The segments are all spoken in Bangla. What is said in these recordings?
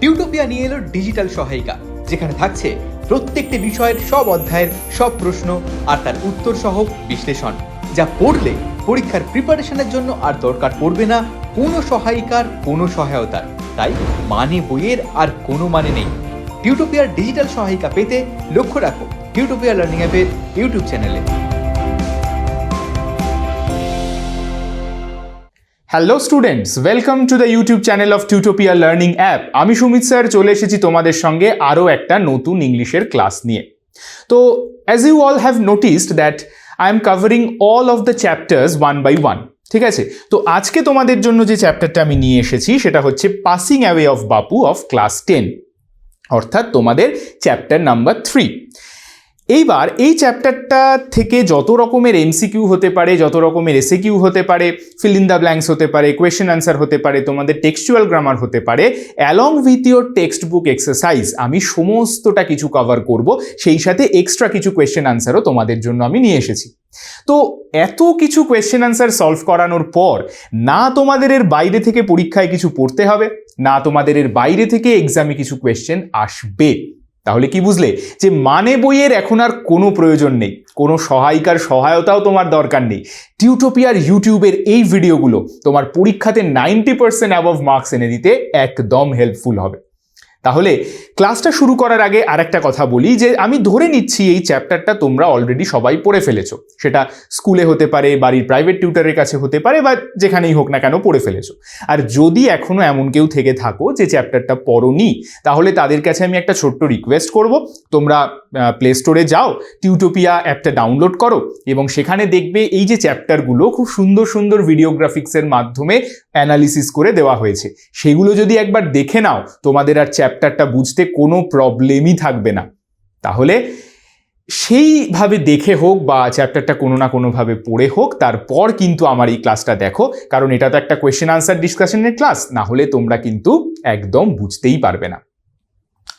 টিউটোপিয়া নিয়ে এলো ডিজিটাল সহায়িকা, যেখানে থাকছে প্রত্যেকটি বিষয়ের সব অধ্যায়ের সব প্রশ্ন আর তার উত্তর সহ বিশ্লেষণ, যা পড়লে পরীক্ষার প্রিপারেশনের জন্য আর দরকার পড়বে না কোনো সহায়িকার, কোনো সহায়তার। তাই মানে বইয়ের আর কোনো মানে নেই। টিউটোপিয়ার ডিজিটাল সহায়িকা পেতে লক্ষ্য রাখো টিউটোপিয়া লার্নিং অ্যাপের ইউটিউব চ্যানেলে। Hello students, welcome to the YouTube channel of Tutopia learning app. আমি সুমিত স্যার চলে এসেছি তোমাদের সঙ্গে আরও একটা নতুন ইংলিশের ক্লাস নিয়ে। তো as you all have noticed that I am covering all of the chapters one by one. ঠিক আছে, তো আজকে তোমাদের জন্য যে চ্যাপ্টারটা আমি নিয়ে এসেছি সেটা হচ্ছে passing away of Bapu of class 10, অর্থাৎ তোমাদের চ্যাপ্টার নাম্বার 3। এইবার এই চ্যাপ্টারটা থেকে যত রকমের এমসিকিউ হতে পারে, যত রকমের এসএকিউ হতে পারে, ফিল ইন দ্য ব্ল্যাঙ্কস হতে পারে, কোয়েশ্চেন আনসার হতে পারে, তোমাদের টেক্সচুয়াল গ্রামার হতে পারে, along with your text book exercise, আমি সমস্তটা কিছু কভার করব। সেই সাথে এক্সট্রা কিছু কোয়েশ্চেন আনসারও তোমাদের জন্য আমি নিয়ে এসেছি। তো এত কিছু কোয়েশ্চেন আনসার সলভ করানোর পর না তোমাদের এর বাইরে থেকে পরীক্ষায় কিছু পড়তে হবে, না তোমাদের এর বাইরে থেকে এক্সামে কিছু কোয়েশ্চেন আসবে। তাহলে কি বুঝলে যে মানে বইয়ের এখন আর কোনো প্রয়োজন নেই, কোনো সহায়িকার সহায়তাও তোমার দরকার নেই। টিউটোপিয়ার ইউটিউবের এই ভিডিওগুলো তোমার পরীক্ষাতে 90% অ্যাবভ মার্কস এনে দিতে একদম হেল্পফুল হবে। তাহলে ক্লাসটা শুরু করার আগে আরেকটা কথা বলি যে আমি ধরে নিচ্ছি এই চ্যাপ্টারটা তোমরা অলরেডি সবাই পড়ে ফেলেছো। সেটা স্কুলে হতে পারে, বাড়ির প্রাইভেট টিউটারের কাছে হতে পারে, বা যেখানেই হোক না কেন পড়ে ফেলেছো। আর যদি এখনো এমন কেউ থেকে থাকো যে চ্যাপ্টারটা পড়োনি, তাহলে তাদের কাছে আমি একটা ছোট্ট রিকোয়েস্ট করব, তোমরা প্লে স্টোরে যাও, টিউটোপিয়া অ্যাপটা ডাউনলোড করো এবং সেখানে দেখবে এই যে চ্যাপ্টারগুলো খুব সুন্দর সুন্দর ভিডিওগ্রাফিক্সের মাধ্যমে অ্যানালিসিস করে দেওয়া হয়েছে, সেগুলো যদি একবার দেখে নাও, তোমাদের আর চ্যাপ্টারটা বুঝতে কোনো প্রবলেমই থাকবে না। তাহলে সেইভাবে দেখে হোক বা চ্যাপ্টারটা কোনো না কোনোভাবে পড়ে হোক, তারপর কিন্তু আমার এই ক্লাসটা দেখো, কারণ এটা তো একটা কোয়েশ্চেন আনসার ডিসকাশনের ক্লাস, না হলে তোমরা কিন্তু একদম বুঝতেই পারবে না।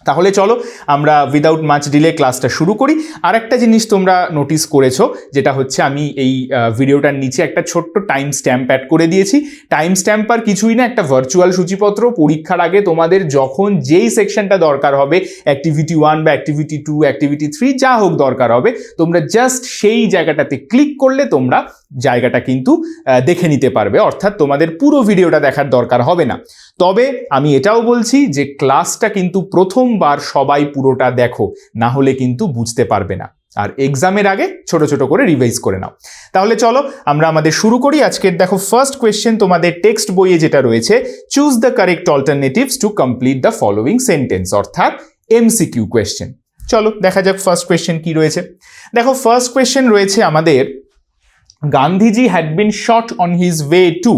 তাহলে চলো আমরা উইদাউট মাচ ডিলে ক্লাসটা শুরু করি। আর একটা জিনিস তোমরা নোটিস করেছো, যেটা হচ্ছে আমি এই ভিডিওটার নিচে একটা ছোট্ট টাইম স্ট্যাম্প অ্যাড করে দিয়েছি। টাইম স্ট্যাম্প আর কিছুই না, একটা ভার্চুয়াল সূচিপত্র। পরীক্ষার আগে তোমাদের যখন যেই সেকশনটা দরকার হবে, অ্যাক্টিভিটি 1 বা অ্যাক্টিভিটি 2, অ্যাক্টিভিটি 3 যা হোক দরকার হবে, তোমরা জাস্ট সেই জায়গাটাতে ক্লিক করলে তোমরা জায়গাটা কিন্তু দেখে নিতে পারবে, অর্থাৎ তোমাদের পুরো ভিডিওটা দেখার দরকার হবে না। তবে আমি এটাও বলছি যে ক্লাসটা কিন্তু প্রথমবার সবাই পুরোটা দেখো, না হলে কিন্তু বুঝতে পারবে না। আর এক্সামের আগে ছোট ছোট করে রিভাইজ করে নাও। তাহলে চলো আমরা আমাদের শুরু করি। আজকের দেখো ফার্স্ট কোয়েশ্চেন তোমাদের টেক্সট বইয়ে যেটা রয়েছে, choose the correct alternatives to complete the following sentence, অর্থাৎ এমসিকিউ কোয়েশ্চেন। চলো দেখা যাক ফার্স্ট কোয়েশ্চেন কি রয়েছে। দেখো ফার্স্ট কোয়েশ্চেন রয়েছে আমাদের, Gandhiji had been shot on his way to.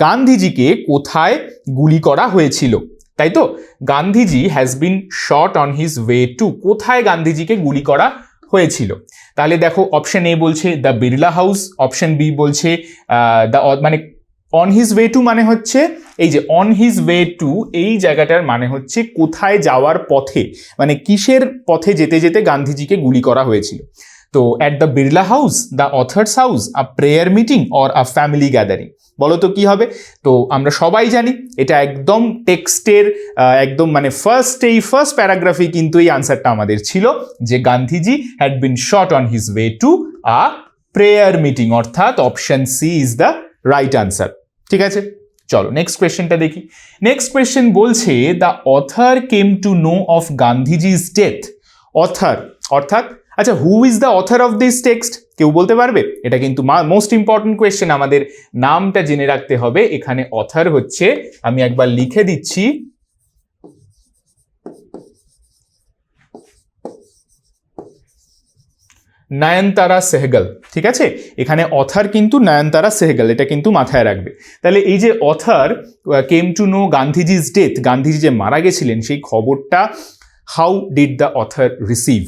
গান্ধীজিকে কোথায় গুলি করা হয়েছিল, তাই তো? Gandhiji has been shot on his way to, কোথায় গান্ধীজিকে গুলি করা হয়েছিল? তাহলে দেখো অপশন এ বলছে the Birla house, option B বলছে মানে অন হিজ ওয়ে টু মানে হচ্ছে এই যে অন হিজ ওয়ে টু, এই জায়গাটার মানে হচ্ছে কোথায় যাওয়ার পথে, মানে কিসের পথে যেতে যেতে গান্ধীজিকে গুলি করা হয়েছিল। তো at the Birla house, the authors house, a prayer meeting or a family gathering, বলো তো কি হবে? তো আমরা সবাই জানি এটা একদম টেক্সটের একদম মানে ফার্স্ট প্যারাগ্রাফে কিন্তু এই আনসারটা আমাদের ছিল যে Gandhiji had been shot on his way to a prayer meeting, অর্থাৎ option C is the right answer. ঠিক আছে, চলো নেক্সট কোয়েশ্চেনটা দেখি। নেক্সট কোয়েশ্চেন বলছে the author came to know of Gandhiji's death. Author অর্থাৎ আচ্ছা, who is the author of this text? কেউ বলতে পারবে? এটা কিন্তু মোস্ট ইম্পর্টেন্ট কোয়েশ্চেন, আমাদের নামটা জেনে রাখতে হবে। এখানে অথার হচ্ছে, আমি একবার লিখে দিচ্ছি, নয়নতারা সেহগল। ঠিক আছে, এখানে অথার কিন্তু নয়নতারা সেহগল, এটা কিন্তু মাথায় রাখবে। তাহলে এই যে other came to no Gandhiji's death, Gandhiji যে মারা গেছিলেন সেই খবরটা how did the author receive?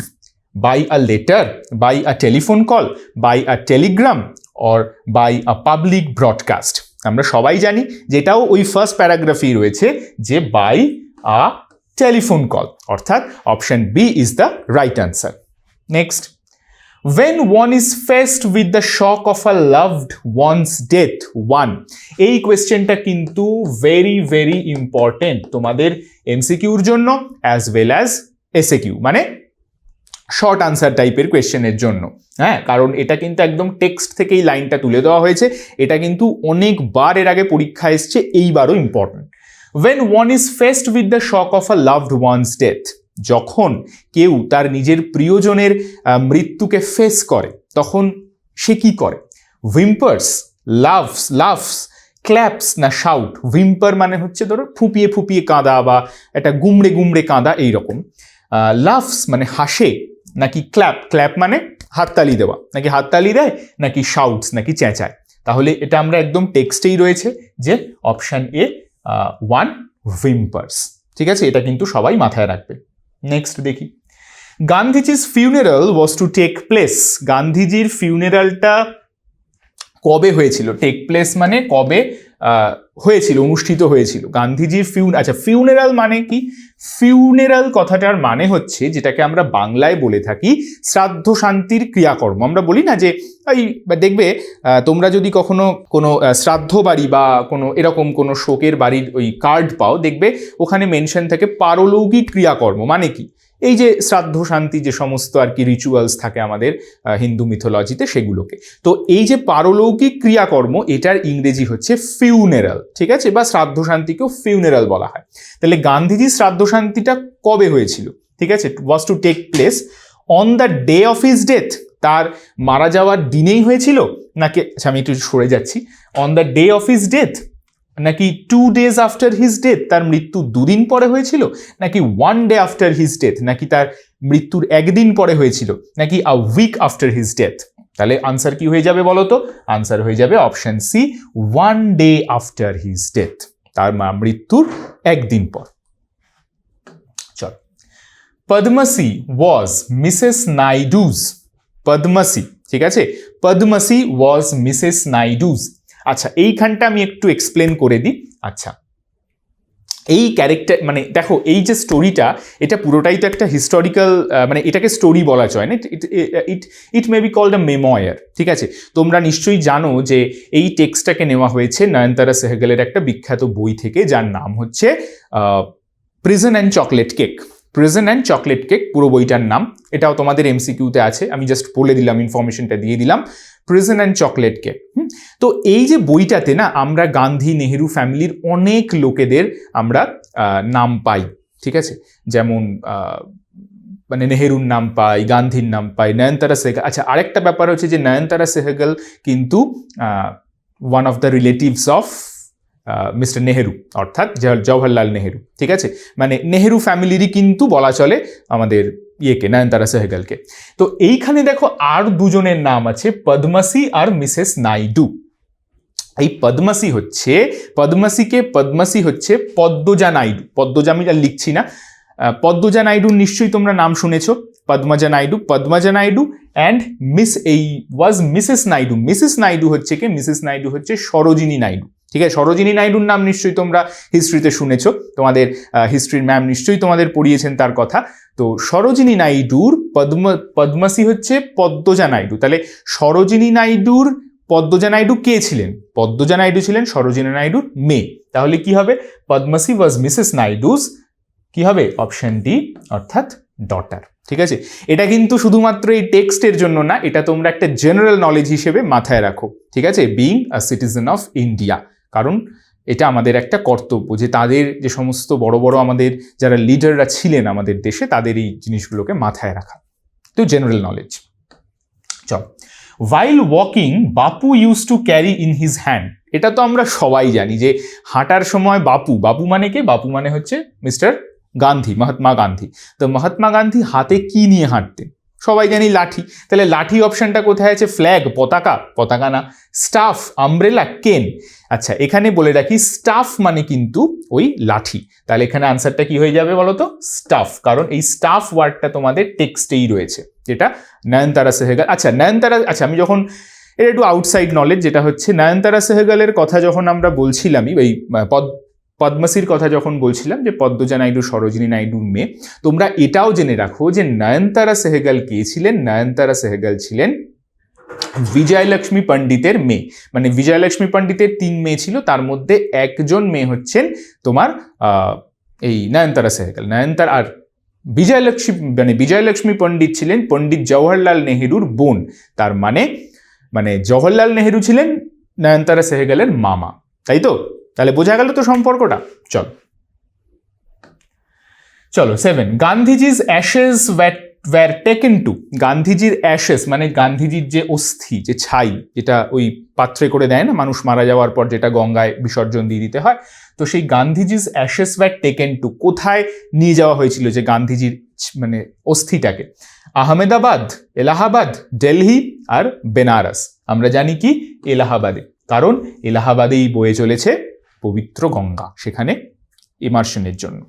by a letter, by a telephone call, by a telegram or by a public broadcast? আমরা সবাই জানি যেটাও ওই ফার্স্ট প্যারাগ্রাফেই রয়েছে যে by a telephone call, অর্থাৎ option B is the right answer. Next, When one is faced with the shock of a loved one's death, one, এই কোয়েশ্চেনটা কিন্তু ভেরি ভেরি ইম্পর্টেন্ট তোমাদের এমসিকিউর জন্য অ্যাজ ওয়েল অ্যাজ এসএকিউ, মানে শর্ট আনসার টাইপের কোয়েশ্চেনের জন্য। হ্যাঁ, কারণ এটা কিন্তু একদম টেক্সট থেকেই লাইনটা তুলে দেওয়া হয়েছে, এটা কিন্তু অনেকবার এর আগে পরীক্ষা এসছে, এইবারও important. When one is faced with the shock of a loved one's death, যখন কেউ তার নিজের প্রিয়জনের মৃত্যুকে ফেস করে তখন সে কি করে? whimpers, laughs, claps না shout? whimper মানে হচ্ছে ধরো ফুপিয়ে ফুপিয়ে কাঁদা বা একটা গুমড়ে গুমড়ে কাঁদা এইরকম। laughs মানে হাসে, নাকি ক্ল্যাপ মানে হাততালি দেওয়া, নাকি হাততালি দেয়, নাকি শাউটস নাকি চেঁচায়? তাহলে এটা আমরা একদম টেক্সটেই রয়েছে যে অপশন এ ওয়ান, whimpers। ঠিক আছে, এটা কিন্তু সবাই মাথায় রাখবে। নেক্সট দেখি, গান্ধীজির funeral was to take place. গান্ধীজির ফিউনারালটা কবে হয়েছিল? টেক প্লেস মানে কবে হয়েছিল, অনুষ্ঠিত হয়েছিল। গান্ধীজির ফিউনারাল মানে কি? ফিউনারাল কথাটার মানে হচ্ছে, যেটাকে আমরা বাংলায় বলে থাকি শ্রাদ্ধ শান্তির ক্রিয়াকর্ম। আমরা বলি না যে এই দেখবে তোমরা যদি কখনো কোনো শ্রাদ্ধ বাড়ি বা কোনো এরকম কোনো শোকের বাড়ির ওই কার্ড পাও, দেখবে ওখানে মেনশন থাকে পারলৌকিক ক্রিয়াকর্ম। মানে কি? এই যে শ্রাদ্ধ শান্তি যে সমস্ত আর কি রিচুয়ালস থাকে আমাদের হিন্দু মিথোলজিতে, সেগুলোকে। তো এই যে পারলৌকিক ক্রিয়াকর্ম, এটার ইংরেজি হচ্ছে ফিউনারাল। ঠিক আছে, বা শ্রাদ্ধ শান্তিকেও ফিউনারাল বলা হয়। তাহলে গান্ধীজির শ্রাদ্ধ শান্তিটা কবে হয়েছিল? ঠিক আছে, was to take place on the day of his death, তার মারা যাওয়ার দিনেই হয়েছিল, নাকি আমি একটু সরে যাচ্ছি, on the day of his death, নাকি 2 days আফটার হিজ ডেথ, তার মৃত্যু 2 দিন পরে হয়েছিল, নাকি 1 day আফটার হিজ ডেথ, নাকি তার মৃত্যুর 1 দিন পরে হয়েছিল, নাকি a week after his death? তাহলে আনসার কি হয়ে যাবে বলো তো? আনসার হয়ে যাবে option C, 1 day after his death, তার মৃত্যুর 1 দিন পর। চল, পদ্মশ্রী ওয়াজ মিসেস নাইডুজ। পদ্মশ্রী, ঠিক আছে, পদ্মশ্রী ওয়াজ মিসেস নাইডুজ। আচ্ছা, এইখানটা আমি একটু এক্সপ্লেন করে দিই। আচ্ছা, এই ক্যারেক্টার মানে দেখো, এই যে স্টোরিটা, এটা পুরোটাই তো একটা হিস্টোরিক্যাল, মানে এটাকে স্টোরি বলা যায় না, ইট মে বি কল্ড আ মেমোয়ার। ঠিক আছে, তোমরা নিশ্চয়ই জানো যে এই টেক্সটটাকে নেওয়া হয়েছে নয়নতারা সেহগলের একটা বিখ্যাত বই থেকে, যার নাম হচ্ছে prison and chocolate cake. Prison and chocolate cake পুরো বইটার নাম। এটাও তোমাদের এমসিকিউতে আছে, আমি জাস্ট বলে দিলাম, ইনফরমেশনটা দিয়ে দিলাম। Prison and chocolate cake. তো এই যে বইটাতে না, আমরা গান্ধী নেহেরু ফ্যামিলির অনেক লোকেদের আমরা নাম পাই। ঠিক আছে, যেমন মানে নেহেরুর নাম পাই, গান্ধীর নাম পাই, নয়নতারা সেহগল। আচ্ছা, আরেকটা ব্যাপার হচ্ছে যে নয়নতারা সেহগল কিন্তু one of the relatives of mister Nehru, অর্থাৎ জওহরলাল নেহেরু। ঠিক আছে, মানে নেহেরু ফ্যামিলিরই কিন্তু বলা চলে আমাদের ইয়েকে, নয়নতারা সেহগলকে। তো এইখানে দেখো আর দুজনের নাম আছে, পদ্মশ্রী আর মিসেস নাইডু। এই পদ্মশ্রী হচ্ছে পদ্মজা নাইডু। পদ্মজা আমি আর লিখছি না, পদ্মজা নাইডুর নিশ্চয়ই তোমরা নাম শুনেছো। Padmaja Naidu and Mrs Naidu. Mrs Naidu হচ্ছে কে? মিসেস নাইডু হচ্ছে সরোজিনী নাইডু। ঠিক আছে, সরোজিনী নাইডুর নাম নিশ্চয়ই তোমরা হিস্ট্রিতে শুনেছো, তোমাদের হিস্ট্রির ম্যাম নিশ্চয়ই তোমাদের পড়িয়েছেন তার কথা। তো সরোজিনী নাইডুর পদ্মশ্রী হচ্ছে পদ্মজা নাইডু। তাহলে সরোজিনী নাইডুর পদ্মজা নাইডু কে ছিলেন? পদ্মজা নাইডু ছিলেন সরোজিনী নাইডুর মেয়ে। তাহলে কি হবে? পদ্মশ্রী ওয়াজ মিসেস নাইডুস, কি হবে? অপশন ডি, অর্থাৎ ডটার। ঠিক আছে, এটা কিন্তু শুধুমাত্র এই টেক্সটের জন্য না, এটা তোমরা একটা জেনারেল নলেজ হিসেবে মাথায় রাখো। ঠিক আছে, being a citizen of India, কারণ এটা আমাদের একটা কর্তব্য যে তাদের যে সমস্ত বড় বড় আমাদের যারা লিডাররা ছিলেন আমাদের দেশে, তাদের এই জিনিসগুলোকে মাথায় রাখা। তো জেনারেল নলেজ। চল, while walking Bapu used to carry in his hand। এটা তো আমরা সবাই জানি যে হাঁটার সময় বাপু মানে কে? বাপু মানে হচ্ছে মিস্টার গান্ধী, মহাত্মা গান্ধী। তো মহাত্মা গান্ধী হাতে কি নিয়ে হাঁটতেন? সবাই জানি লাঠি। তাহলে লাঠি অপশনটা কোথায় আছে? ফ্ল্যাগ, পতাকা না। স্টাফ, আমব্রেলা, কেন। আচ্ছা, এখানে বলে রাখি স্টাফ মানে কিন্তু ওই লাঠি। তাহলে এখানে আনসারটা কি হয়ে যাবে বলো তো? স্টাফ, কারণ এই স্টাফ ওয়ার্ডটা তোমাদের টেক্সটেই রয়েছে, যেটা নয়নতারা সেহগল। আচ্ছা, আমি যখন এটা একটু আউটসাইড নলেজ, যেটা হচ্ছে নয়নতারা সেহগলের কথা যখন আমরা বলছিলামই, ওই পদ্মশ্রীর কথা যখন বলছিলাম যে পদ্মজা নাইডু সরোজিনী নাইডুর মেয়ে, তোমরা এটাও জেনে রাখো যে নয়নতারা সেহগাল কে ছিলেন। নয়নতারা সেহগাল ছিলেন বিজয়লক্ষ্মী পণ্ডিতের মেয়ে। মানে বিজয়লক্ষ্মী পণ্ডিতের 3 মেয়ে ছিল, তার মধ্যে একজন মেয়ে হচ্ছেন তোমার এই নয়নতারা সেহগাল। নয়নতারা আর বিজয়লক্ষ্মী পণ্ডিত ছিলেন পণ্ডিত জওহরলাল নেহেরুর বোন। তার মানে জওহরলাল নেহেরু ছিলেন নয়নতারা সেহগালের মামা, তাই তো? তাহলে বোঝা গেল তো সম্পর্কটা। চলো 7, গান্ধীজি's ashes were taken to। গান্ধীজির অ্যাশেস মানে গান্ধীজির যে অস্থি, যে ছাই, যেটা ওই পাত্রে করে দেয় না মানুষ মারা যাওয়ার পর, যেটা গঙ্গায় বিসর্জন দিয়ে দিতে হয়, তো সেই গান্ধীজি's ashes were taken to কোথায় নিয়ে যাওয়া হয়েছিল যে গান্ধীজির মানে অস্থিটাকে? আহমেদাবাদ, এলাহাবাদ, দিল্লি আর বেনারস। আমরা জানি কি এলাহাবাদে, কারণ এলাহাবাদেই বয়ে চলেছে পবিত্র গঙ্গা, সেখানে ইমার্শনের জন্য।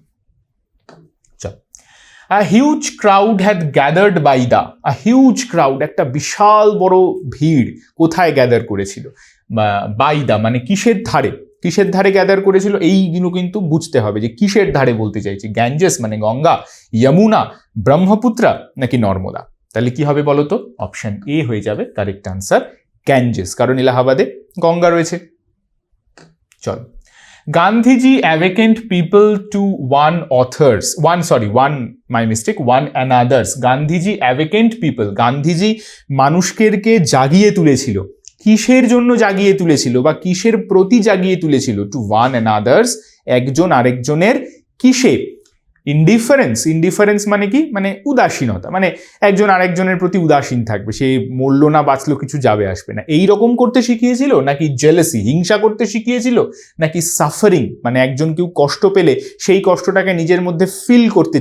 A huge crowd had gathered by the, a huge crowd, একটা বিশাল বড় ভিড় কোথায় গ্যাদার করেছিল? বাই দা মানে কিসের ধারে, কিসের ধারে গ্যাদার করেছিল? এইগুলো কিন্তু বুঝতে হবে যে কিসের ধারে বলতে চাইছি। গ্যাঞ্জেস মানে গঙ্গা, যমুনা, ব্রহ্মপুত্রা নাকি নর্মদা? তাহলে কি হবে বলো তো? অপশন এ হয়ে যাবে কারেক্ট আনসার, গ্যাঞ্জেস, কারণ এলাহাবাদে গঙ্গা রয়েছে। চলো, Gandhiji awakened people to one another's. Gandhiji awakened people. Gandhiji মানুষকে জাগিয়ে তুলেছিল। কিসের জন্য জাগিয়ে তুলেছিল বা কিসের প্রতি জাগিয়ে তুলেছিল? টু ওয়ান অ্যানাদার্স, একজন আরেকজনের কিসে? ইনডিফারেন্স মানে কি? মানে উদাসীনতা, মানে একজন আরেকজনের প্রতি উদাসীন থাকবে, সে মরলো না বাঁচলো কিছু যাবে আসবে না, এই রকম করতে শিখিয়েছিল? নাকি জেলাসি, হিংসা করতে শিখিয়েছিল? নাকি সাফারিং মানে একজন কেউ কষ্ট পেলে সেই কষ্টটাকে নিজের মধ্যে ফিল করতে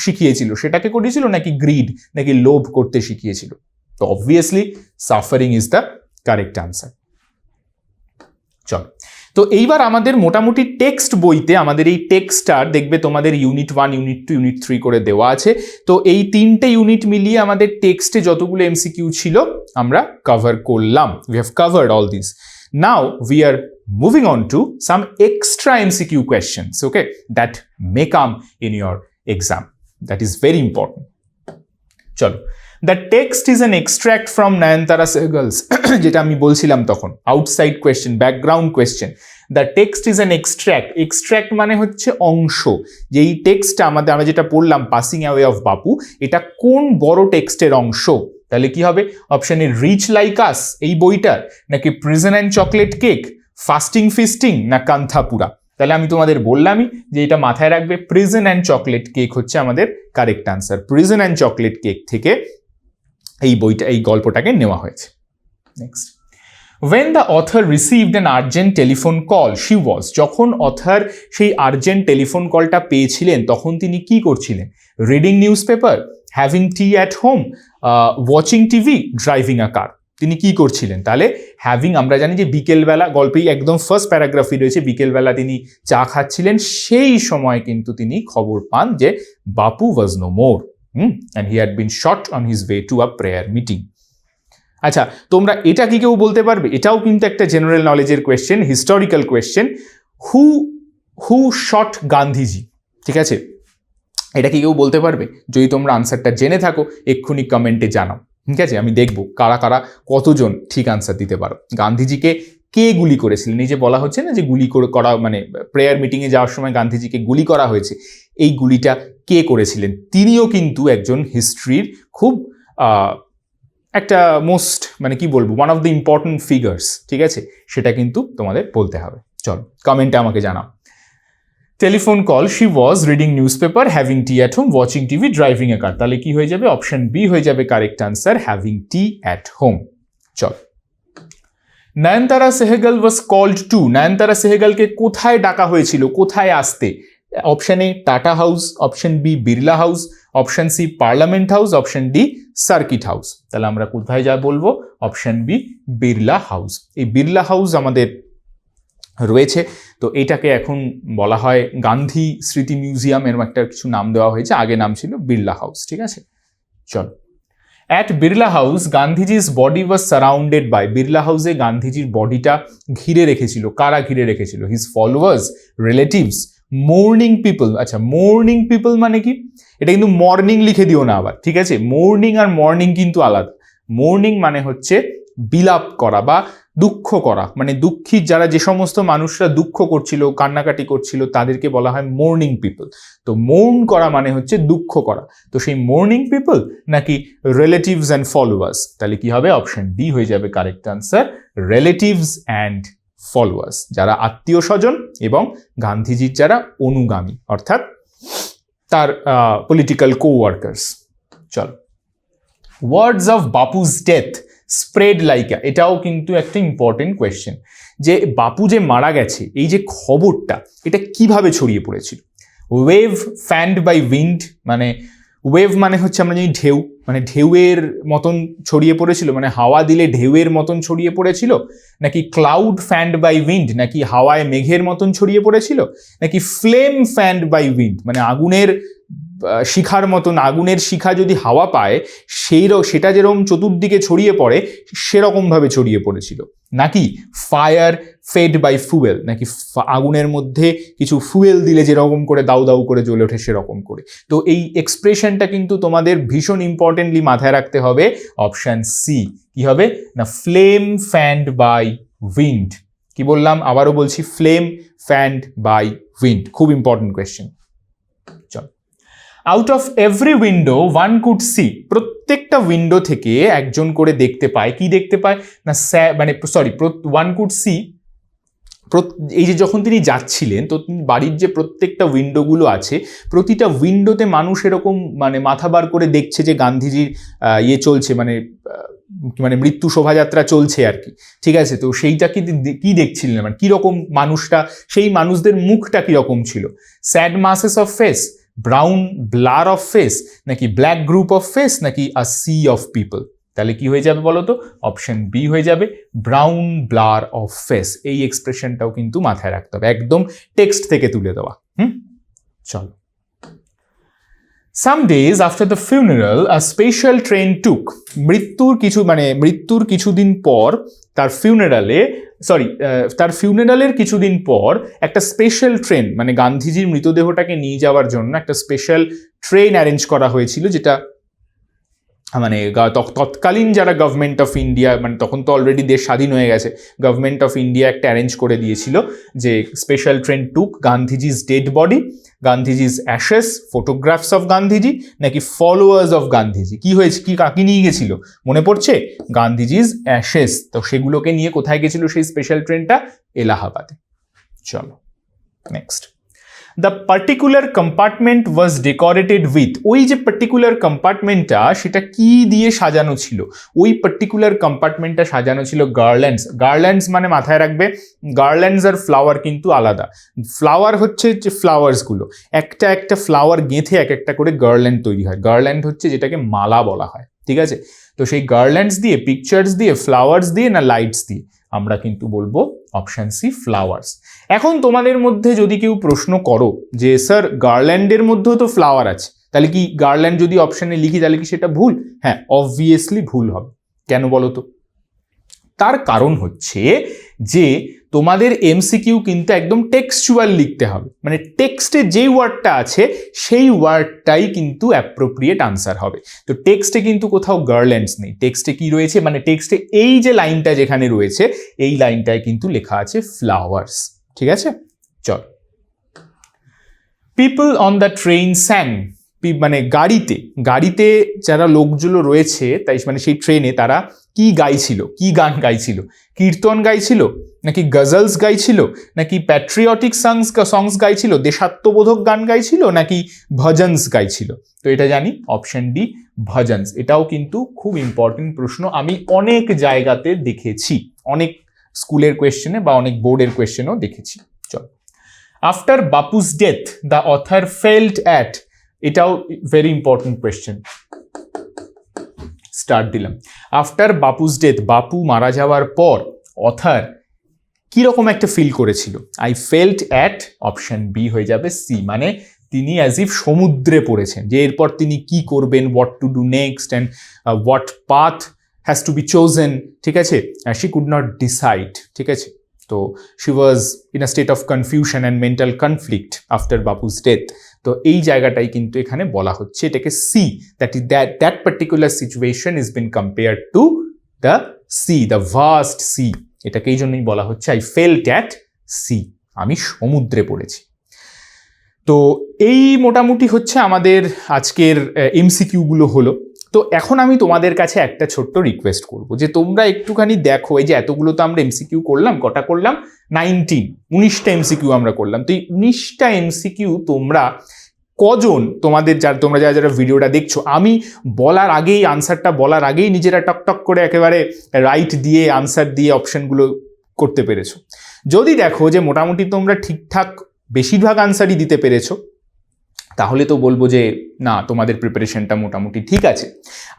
শিখিয়েছিল, সেটাকে করেছিল? নাকি গ্রিড, নাকি লোভ করতে শিখিয়েছিল? তো obviously suffering is the correct answer. চল, তো এইবার আমাদের মোটামুটি টেক্সট বইতে আমাদের এই টেক্সটার দেখবে তোমাদের ইউনিট 1, ইউনিট 2, ইউনিট 3 করে দেওয়া আছে। তো এই 3টে ইউনিট মিলিয়ে আমাদের টেক্সটে যতগুলো এমসিকিউ ছিল আমরা কভার করলাম। We have covered all this. Now we are moving on to some extra MCQ questions, okay, that may come in your exam. That is very important. চলো, the text is an extract from Nayantara Sahgal's, যেটা আমি বলছিলাম তখন, outside question, background question. The text is an extract মানে হচ্ছে অংশ। যে এই টেক্সটটা আমরা যেটা পড়লাম পাসিং অ্যাওয়ে অফ বাপু, এটা কোন বড় টেক্সটের অংশ? তাহলে কি হবে? অপশনে রিচ লাইক আস এই বইটার, নাকি prison and chocolate cake, fasting feasting, না কান্থাপুরা? তাহলে আমি তোমাদের বললামই যে এটা মাথায় রাখবে, প্রিজন অ্যান্ড চকলেট কেক হচ্ছে আমাদের correct answer. Prison and chocolate cake থেকে এই বইটা, এই গল্পটাকে নেওয়া হয়েছে। Next, when the author received an urgent telephone call she was, যখন অথর সেই আর্জেন্ট টেলিফোন কলটা পেয়েছিলেন তখন তিনি কি করছিলেন? Reading newspaper, having tea at home, watching TV, driving a car? তিনি কি করছিলেন? তাহলে হ্যাভিং, আমরা জানি যে বিকেলবেলা, গল্পেই একদম ফার্স্ট প্যারাগ্রাফই রয়েছে, বিকেলবেলা তিনি চা খাচ্ছিলেন, সেই সময় কিন্তু তিনি খবর পান যে Bapu was no more and he had been shot on his way to a prayer meeting. আচ্ছা, তোমরা এটা কি কেউ বলতে পারবে? এটাও কিন্তু একটা জেনারেল নলেজের কোয়েশ্চেন, হিস্টোরিক্যাল কোয়েশ্চেন। হু শট গান্ধীজি? ঠিক আছে, এটা কি কেউ বলতে পারবে? যদি তোমরা আনসারটা জেনে থাকো এক্ষুনি কমেন্টে জানাও, ঠিক আছে? আমি দেখবো কারা কারা কতজন ঠিক আনসার দিতে পারো। গান্ধীজিকে কে গুলি করেছিলেন? এই যে বলা হচ্ছে না যে গুলি করা, মানে প্রেয়ার মিটিংয়ে যাওয়ার সময় গান্ধীজিকে গুলি করা হয়েছে, এই গুলিটা কে করেছিলেন? তিনিও কিন্তু একজন হিস্ট্রির খুব একটা মোস্ট, মানে কি বলবো, one of the important figures, ঠিক আছে? সেটা কিন্তু তোমাদের বলতে হবে। চলো কমেন্টে আমাকে জানাও। Telephone call, she was reading newspaper, having tea at home, watching TV, driving a car. তাহলে কি হয়ে যাবে? অপশন বি হয়ে যাবে correct answer, having tea at home. চল, Nayantara Sahgal was called to, Nayantara সেহগালকে কোথায় ডাকা হয়েছিল, কোথায় আসতে? Option A Tata house, option B Birla house, option C parliament house, option D circuit house. তাহলে আমরা কোথায় যা বলবো? Option B Birla house. এই বিড়লা হাউস আমাদের রয়েছে, তো এটাকে এখন বলা হয় গান্ধী স্মৃতি মিউজিয়াম, এরকম একটা কিছু নাম দেওয়া হয়েছে, আগে নাম ছিল বিড়লা হাউস, ঠিক আছে? চল, at Birla house Gandhiji's body was surrounded by, Birla হাউসে গান্ধীজির বডিটা ঘিরে রেখেছিল, কারা ঘিরে রেখেছিল? His followers, relatives, mourning people. আচ্ছা, মর্নিং পিপল মানে কি? এটা কিন্তু মর্নিং লিখে দিও না আবার, ঠিক আছে? মর্নিং আর মর্নিং কিন্তু আলাদা। মর্নিং মানে হচ্ছে বিলাপ করা বা দুঃখ করা, মানে দুঃখী যারা, যে সমস্ত মানুষরা দুঃখ করছিল, কান্নাকাটি করছিল, তাদেরকে বলা হয় মর্নিং পিপল। তো মর্ন করা মানে হচ্ছে দুঃখ করা। তো সেই মর্নিং পিপল নাকি রিলেটিভস অ্যান্ড ফলোয়ার্স? তাহলে কি হবে? অপশন ডি হয়ে যাবে correct answer, relatives and followers, যারা আত্মীয় স্বজন এবং গান্ধীজির যারা অনুগামী, অর্থাৎ তার পলিটিক্যাল কো-ওয়ার্কার্স। চলো, words of Bapu's death spread like, এটাও কিন্তু একটা ইম্পর্টেন্ট কোয়েশ্চেন, যে বাপু যে মারা গেছে এই যে খবরটা, এটা কিভাবে ছড়িয়ে পড়েছিল? ওয়েভ ফ্যান্ড বাই উইন্ড, মানে ওয়েভ মানে হচ্ছে আমরা জানি ঢেউ, মানে ঢেউয়ের মতন ছড়িয়ে পড়েছিল, মানে হাওয়া দিলে ঢেউয়ের মতন ছড়িয়ে পড়েছিল, নাকি ক্লাউড ফ্যান্ড বাই উইন্ড, নাকি হাওয়ায় মেঘের মতন ছড়িয়ে পড়েছিল, নাকি ফ্লেম ফ্যান্ড বাই উইন্ড, মানে আগুনের শিখার মতন, আগুনের শিখা যদি হাওয়া পায় সেটা যেরকম চতুর্দিকে ছড়িয়ে পড়ে সেরকমভাবে ছড়িয়ে পড়েছিল, নাকি ফায়ার ফেড বাই ফুয়েল, নাকি আগুনের মধ্যে কিছু ফুয়েল দিলে যেরকম করে দাউ দাউ করে জ্বলে ওঠে সেরকম করে। তো এই এক্সপ্রেশনটা কিন্তু তোমাদের ভীষণ ইম্পর্টেন্টলি মাথায় রাখতে হবে। অপশন সি কি হবে না, ফ্লেম ফ্যান্ড বাই উইন্ড। কি বললাম? আবারও বলছি, ফ্লেম ফ্যান্ড বাই উইন্ড, খুব ইম্পর্টেন্ট কোয়েশ্চেন। চল, out of every window one could see, প্রত্যেকটা উইন্ডো থেকে একজন করে দেখতে পায়। কি দেখতে পায় না, মানে সরি, ওয়ান কুড সি, এই যে যখন তিনি যাচ্ছিলেন, তো বাড়ির যে প্রত্যেকটা উইন্ডোগুলো আছে, প্রতিটা উইন্ডোতে মানুষ এরকম মানে মাথা বার করে দেখছে যে গান্ধীজির ইয়ে চলছে, মানে মৃত্যু শোভাযাত্রা চলছে আর কি, ঠিক আছে? তো সেইটা কি দেখছিলেন, মানে কিরকম মানুষটা, সেই মানুষদের মুখটা কিরকম ছিল? Sad মাসেস of face, brown blur of face, নাকি ব্ল্যাক গ্রুপ অফ ফেস, নাকি আ সি অফ পিপল? তাহলে কি হয়ে যাবে বলো তো? অপশন বি হয়ে যাবে, ব্রাউন ব্লার অফ ফেস। এই এক্সপ্রেশনটাও কিন্তু মাথায় রাখতে হবে, একদম টেক্সট থেকে তুলে দেওয়া। চলো, Some days after the funeral, a special train took, মৃত্যুর কিছুদিন পর তার ফিউনারালের কিছুদিন পর একটা স্পেশাল ট্রেন, মানে গান্ধীজির মৃতদেহটাকে নিয়ে যাওয়ার জন্য একটা স্পেশাল ট্রেন অ্যারেঞ্জ করা হয়েছিল, যেটা মানে তৎকালীন যারা গভর্নমেন্ট অফ ইন্ডিয়া, মানে তখন তো অলরেডি দেশ স্বাধীন হয়ে গেছে, গভর্নমেন্ট অফ ইন্ডিয়া একটা অ্যারেঞ্জ করে দিয়েছিল যে special train took Gandhiji's dead body, Gandhiji's ashes, photographs of Gandhiji, নাকি ফলোয়ার্স অফ গান্ধীজি? কি হয়েছে, কাকে নিয়ে গেছিল মনে পড়ছে? গান্ধীজি's অ্যাশেস। তো সেগুলোকে নিয়ে কোথায় গেছিল সেই স্পেশাল ট্রেনটা? এলাহাবাদে। চলো, next, the particular compartment was decorated with, ওই যে পার্টিকুলার কম্পার্টমেন্টটা সেটা কি দিয়ে সাজানো ছিল? ওই পার্টিকুলার কম্পার্টমেন্টটা সাজানো ছিল গার্ল্যান্ডস। গার্ল্যান্ডস মানে মাথায় রাখবে, গার্ল্যান্ডস আর ফ্লাওয়ার কিন্তু আলাদা। ফ্লাওয়ার হচ্ছে যে ফ্লাওয়ার্সগুলো, একটা একটা ফ্লাওয়ার গেঁথে এক একটা করে গার্ল্যান্ড তৈরি হয়। গার্ল্যান্ড হচ্ছে যেটাকে মালা বলা হয়, ঠিক আছে? তো সেই গার্ল্যান্ডস দিয়ে, পিকচার্স দিয়ে, ফ্লাওয়ার্স দিয়ে না লাইটস দিয়ে? আমরা কিন্তু বলবো অপশন সি, ফ্লাওয়ার্স। এখন তোমাদের মধ্যে যদি কেউ প্রশ্ন করো যে স্যার গার্ল্যান্ডের মধ্যেও তো ফ্লাওয়ার আছে, তাহলে কি গার্ল্যান্ড যদি অপশনে লিখি তাহলে কি সেটা ভুল? হ্যাঁ, অবভিয়াসলি ভুল হবে। কেন বলো তো? তার কারণ হচ্ছে যে তোমাদের এমসিকিউ কিন্তু একদম টেক্সচুয়াল লিখতে হবে, মানে টেক্সটে যেই ওয়ার্ডটা আছে সেই ওয়ার্ডটাই কিন্তু অ্যাপ্রোপ্রিয়েট আনসার হবে। তো টেক্সটে কিন্তু কোথাও গার্ল্যান্ডস নেই, টেক্সটে কি রয়েছে, মানে টেক্সটে এই যে লাইনটা যেখানে রয়েছে এই লাইনটায় কিন্তু লেখা আছে ফ্লাওয়ার্স, ঠিক আছে? চল, পিপল অন দ্য ট্রেন স্যাং, মানে গাড়িতে যারা লোকগুলো রয়েছে, তাই মানে সেই ট্রেনে তারা কি গাইছিল, কি গান গাইছিল? কীর্তন গাইছিল, নাকি গজলস গাইছিল, নাকি প্যাট্রিয়টিক সংস গাইছিল, দেশাত্মবোধক গান গাইছিল, নাকি ভজনস গাইছিল? তো এটা জানি, অপশন ডি, ভজনস। এটাও কিন্তু খুব ইম্পর্টেন্ট প্রশ্ন, আমি অনেক জায়গাতে দেখেছি, অনেক স্কুলের কোয়েশ্চেনে বা অনেক বোর্ডের কোয়েশ্চেনেও দেখেছি। চল, after Bapu's death the author felt at, এটাও ভেরি ইম্পর্টেন্ট কোয়েশ্চেন। স্টার্ট দিলাম, আফটার বাপুস ডেথ, বাপু মারা যাওয়ার পর অথার কিরকম একটা ফিল করেছিল? I felt at, option B হয়ে যাবে সি, মানে তিনি অ্যাজ ইফ সমুদ্রে পড়েছেন, যে এরপর তিনি কি করবেন, what to do next and what path has to be chosen, ঠিক আছে, শি কুড নট ডিসাইড, ঠিক আছে। তো she was in a state of confusion and mental conflict after Bapu's death. তো এই জায়গাটাই কিন্তু এখানে বলা হচ্ছে, এটাকে sea, that particular situation is been compare to the sea, the vast sea. এটাকে এই জন্যই বলা হচ্ছে আই ফেল্ট অ্যাট সি, আমি সমুদ্রে পড়েছি। তো এই মোটামুটি হচ্ছে আমাদের আজকের এমসিকিউগুলো হলো। তো এখন আমি তোমাদের কাছে একটা ছোট্ট রিকোয়েস্ট করবো, যে তোমরা একটুখানি দেখো, এই যে এতগুলো তো আমরা এমসিকিউ করলাম, কটা করলাম, 19টা এমসিকিউ আমরা করলাম। তো এই 19টা এমসিকিউ তোমরা কজন, তোমরা যারা ভিডিওটা দেখছো, আমি বলার আগেই, আনসারটা বলার আগেই নিজেরা টক করে একেবারে রাইট দিয়ে আনসার দিয়ে অপশনগুলো করতে পেরেছো? যদি দেখো যে মোটামুটি তোমরা ঠিকঠাক বেশিরভাগ আনসারই দিতে পেরেছো, তাহলে তো বলবো যে না, তোমাদের প্রিপারেশনটা মোটামুটি ঠিক আছে।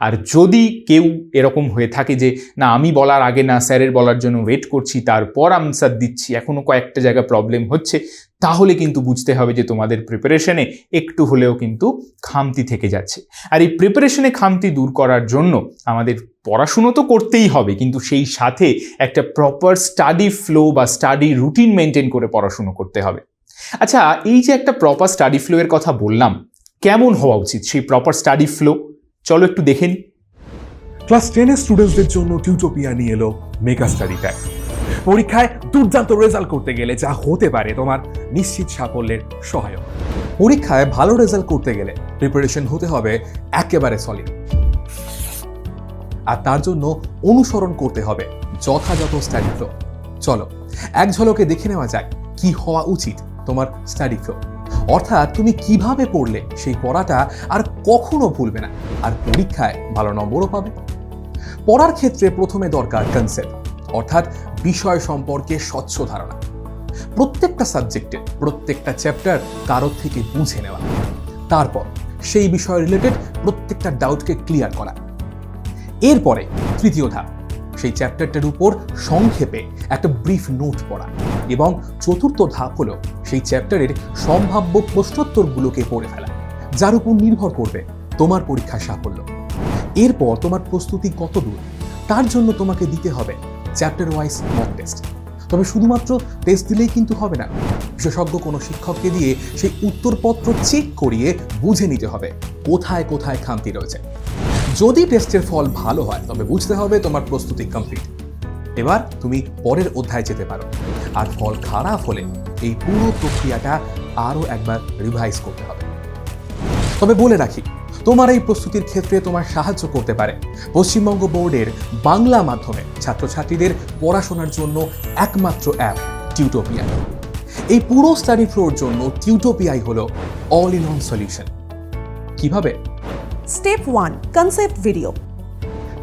আর যদি কেউ এরকম হয়ে থাকে যে না, আমি বলার আগে না, স্যারের বলার জন্য ওয়েট করছি, তারপর আনসার দিচ্ছি, এখনও কয়েকটা জায়গা প্রবলেম হচ্ছে, তাহলে কিন্তু বুঝতে হবে যে তোমাদের প্রিপারেশনে একটু হলেও কিন্তু খামতি থেকে যাচ্ছে। আর এই প্রিপারেশনে খামতি দূর করার জন্য আমাদের পড়াশুনো তো করতেই হবে, কিন্তু সেই সাথে একটা প্রপার স্টাডি ফ্লো বা স্টাডি রুটিন মেনটেন করে পড়াশুনো করতে হবে। আচ্ছা, এই যে একটা প্রপার স্টাডি ফ্লো এর কথা বললাম, কেমন হওয়া উচিত সেই প্রপার স্টাডি ফ্লো? চলো একটু দেখে নিই। ক্লাস 10-এর স্টুডেন্টসদের জন্য টিউটোপিয়া নিয়ে এলো মেগা স্টাডি প্যাক। পরীক্ষায় দুর্দান্ত রেজাল্ট করতে গেলে যা হতে পারে তোমার নিশ্চিত সাফল্যের সহায়ক। পরীক্ষায় ভালো রেজাল্ট করতে গেলে প্রিপারেশন হতে হবে একেবারে সলিড, আর তার জন্য অনুসরণ করতে হবে যথাযথ স্টাডি ফ্লো। চলো এক ঝলকে দেখে নেওয়া যায় কি হওয়া উচিত তোমার স্টাডি ফ্লো, অর্থাৎ তুমি কিভাবে পড়লে সেই পড়াটা আর কখনো ভুলবে না, আর পরীক্ষায় ভালো নম্বরও পাবে। পড়ার ক্ষেত্রে প্রথমে দরকার কনসেপ্ট, অর্থাৎ বিষয় সম্পর্কে স্বচ্ছ ধারণা। প্রত্যেকটা সাবজেক্টে প্রত্যেকটা চ্যাপ্টার কারোর থেকে বুঝে নেওয়া, তারপর সেই বিষয় রিলেটেড প্রত্যেকটা ডাউটকে ক্লিয়ার করা। এরপরে তৃতীয় ধাপ, সেই চ্যাপ্টারটার উপর সংক্ষেপে একটা ব্রিফ নোট পড়া, এবং চতুর্থ ধাপ হলো সেই চ্যাপ্টারের সম্ভাব্য প্রশ্নোত্তরগুলোকে পড়ে ফেলা, যার উপর নির্ভর করবে তোমার পরীক্ষার সাফল্য। এরপর তোমার প্রস্তুতি কত দূর, তার জন্য তোমাকে দিতে হবে চ্যাপ্টার ওয়াইজ মক টেস্ট। তবে শুধুমাত্র টেস্ট দিলেই কিন্তু হবে না, বিশেষজ্ঞ কোনো শিক্ষককে দিয়ে সেই উত্তরপত্র চেক করিয়ে বুঝে নিতে হবে কোথায় কোথায় খামতি রয়েছে। যদি টেস্টের ফল ভালো হয়, তবে বুঝতে হবে তোমার প্রস্তুতি কমপ্লিট। এবার তুমি পরের অধ্যায়ে যেতে পারো। আর ফল খারাপ হলে এই পুরো প্রক্রিয়াটা আরও একবার রিভাইজ করতে হবে। তবে বলে রাখি, তোমার এই প্রস্তুতির ক্ষেত্রে তোমার সাহায্য করতে পারে পশ্চিমবঙ্গ বোর্ডের বাংলা মাধ্যমে ছাত্রছাত্রীদের পড়াশোনার জন্য একমাত্র অ্যাপ টিউটোপিয়া। এই পুরো স্টাডি ফ্লোর জন্য টিউটোপিয়াই হলো অল ইন ওয়ান সলিউশন। কিভাবে? Step 1, concept video.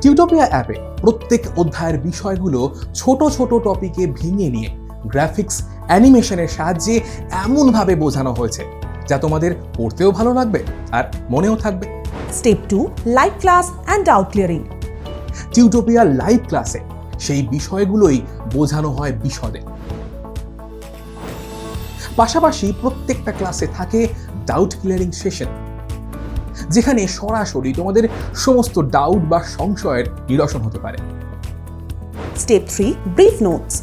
টিউটোপিয়া অ্যাপে প্রত্যেক অধ্যায়ের বিষয়গুলো ছোট ছোট টপিকে ভেঙে নিয়ে গ্রাফিক্স অ্যানিমেশনের সাহায্যে এমনভাবে বোঝানো হয়েছে যা তোমাদের পড়তেও ভালো লাগবে আর মনেও থাকবে। Step 2, live class and doubt clearing. Tutopia live ক্লাসে সেই বিষয়গুলোই বোঝানো হয় বিশদে। পাশাপাশি প্রত্যেকটা ক্লাসে থাকে ডাউট ক্লিয়ারিং সেশন, যেখানে সরাসরি তোমাদের সমস্ত ডাউট বা সংশয়ের নিরসন হতে পারে। Step 3, brief notes.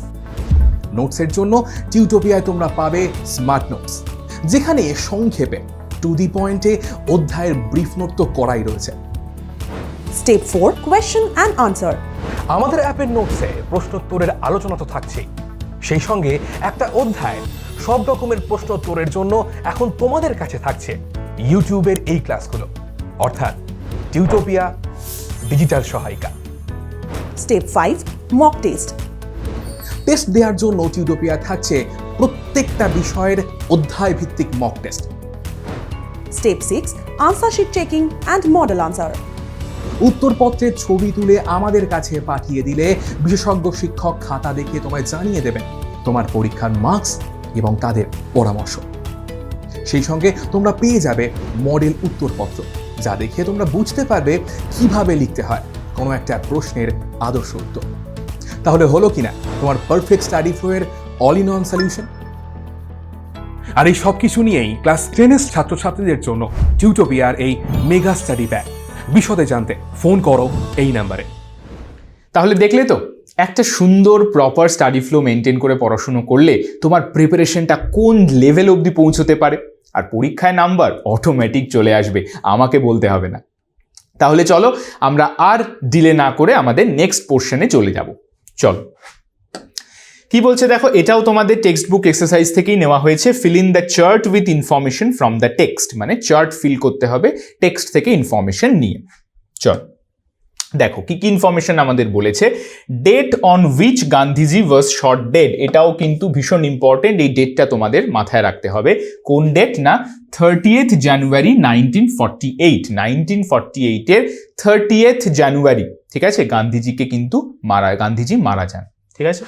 নোটসের জন্য টিউটোপিয়ায় তোমরা পাবে স্মার্ট নোটস, যেখানে সংক্ষেপে টু দি পয়েন্টে অধ্যায়ের ব্রিফ নোট তো করাই রয়েছে। Step 4, question and answer. আমাদের অ্যাপের নোটসে প্রশ্নোত্তরের আলোচনা তো থাকছেই, সেই সঙ্গে একটা অধ্যায় সব রকমের প্রশ্নোত্তরের জন্য এখন তোমাদের কাছে থাকছে ইউটিউবের এই ক্লাসগুলো, অর্থাৎ টিউটোপিয়া ডিজিটাল সহায়িকা। Step 5, mock test. টেস্ট দেওয়ার জন্য টিউটোপিয়া থাকছে প্রত্যেকটা বিষয়ের অধ্যায় ভিত্তিক mock test. Step 6, answer sheet checking and model answer. উত্তরপত্রের ছবি তুলে আমাদের কাছে পাঠিয়ে দিলে বিশেষজ্ঞ শিক্ষক খাতা দেখে তোমায় জানিয়ে দেবেন তোমার পরীক্ষার মার্কস এবং তাদের পরামর্শ। সেই সঙ্গে তোমরা পেয়ে যাবে মডেল উত্তরপত্র, যা দেখে তোমরা বুঝতে পারবে কিভাবে লিখতে হয় কোনো একটা প্রশ্নের আদর্শ উত্তর। তাহলে হলো কিনা তোমার পারফেক্ট স্টাডি ফ্লো এর অল ইন ওয়ান সলিউশন? আর এই সব কিছু নিয়েই ক্লাস 10-এর ছাত্রছাত্রীদের জন্য টিউটোপিয়ার এই মেগা স্টাডি প্যাক। বিশদে জানতে ফোন করো এই নাম্বারে। তাহলে দেখলে তো একটা সুন্দর প্রপার স্টাডি ফ্লো মেনটেন করে পড়াশুনো করলে তোমার প্রিপারেশনটা কোন লেভেল অবধি পৌঁছতে পারে, আর পরীক্ষায় নাম্বার অটোমেটিক চলে আসবে, আমাকে বলতে হবে না। তাহলে চলো আমরা আর ডিলে না করে আমাদের নেক্সট পোর্শনে চলে যাব। চলো কি বলছে দেখো, এটাও তোমাদের টেক্সট বুক এক্সারসাইজ থেকেই নেওয়া হয়েছে। Feel in the chart with information from the text, মানে চার্ট ফিল করতে হবে টেক্সট থেকে ইনফরমেশন নিয়ে। চল দেখো কি কি ইনফরমেশন আমাদের বলেছে। Date on which Gandhiji was shot dead, এটাও কিন্তু ভীষণ ইম্পর্টেন্ট, এই ডেটটা তোমাদের মাথায় রাখতে হবে। কোন ডেট না, 30th জানুয়ারি 1948, 1948-এর 30th জানুয়ারি, ঠিক আছে, গান্ধীজিকে কিন্তু গান্ধীজি মারা যান, ঠিক আছে।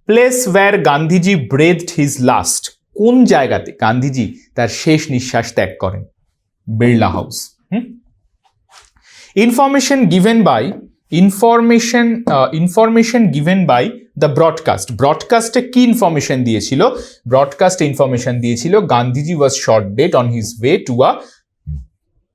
Place where Gandhiji breathed his last, কোন জায়গাতে গান্ধীজি তার শেষ নিঃশ্বাস ত্যাগ করেন, Birla house. Information given by the broadcast, ব্রডকাস্টে কি ইনফরমেশন দিয়েছিল, ব্রডকাস্টে ইনফরমেশন দিয়েছিল Gandhiji was shot dead on his way to a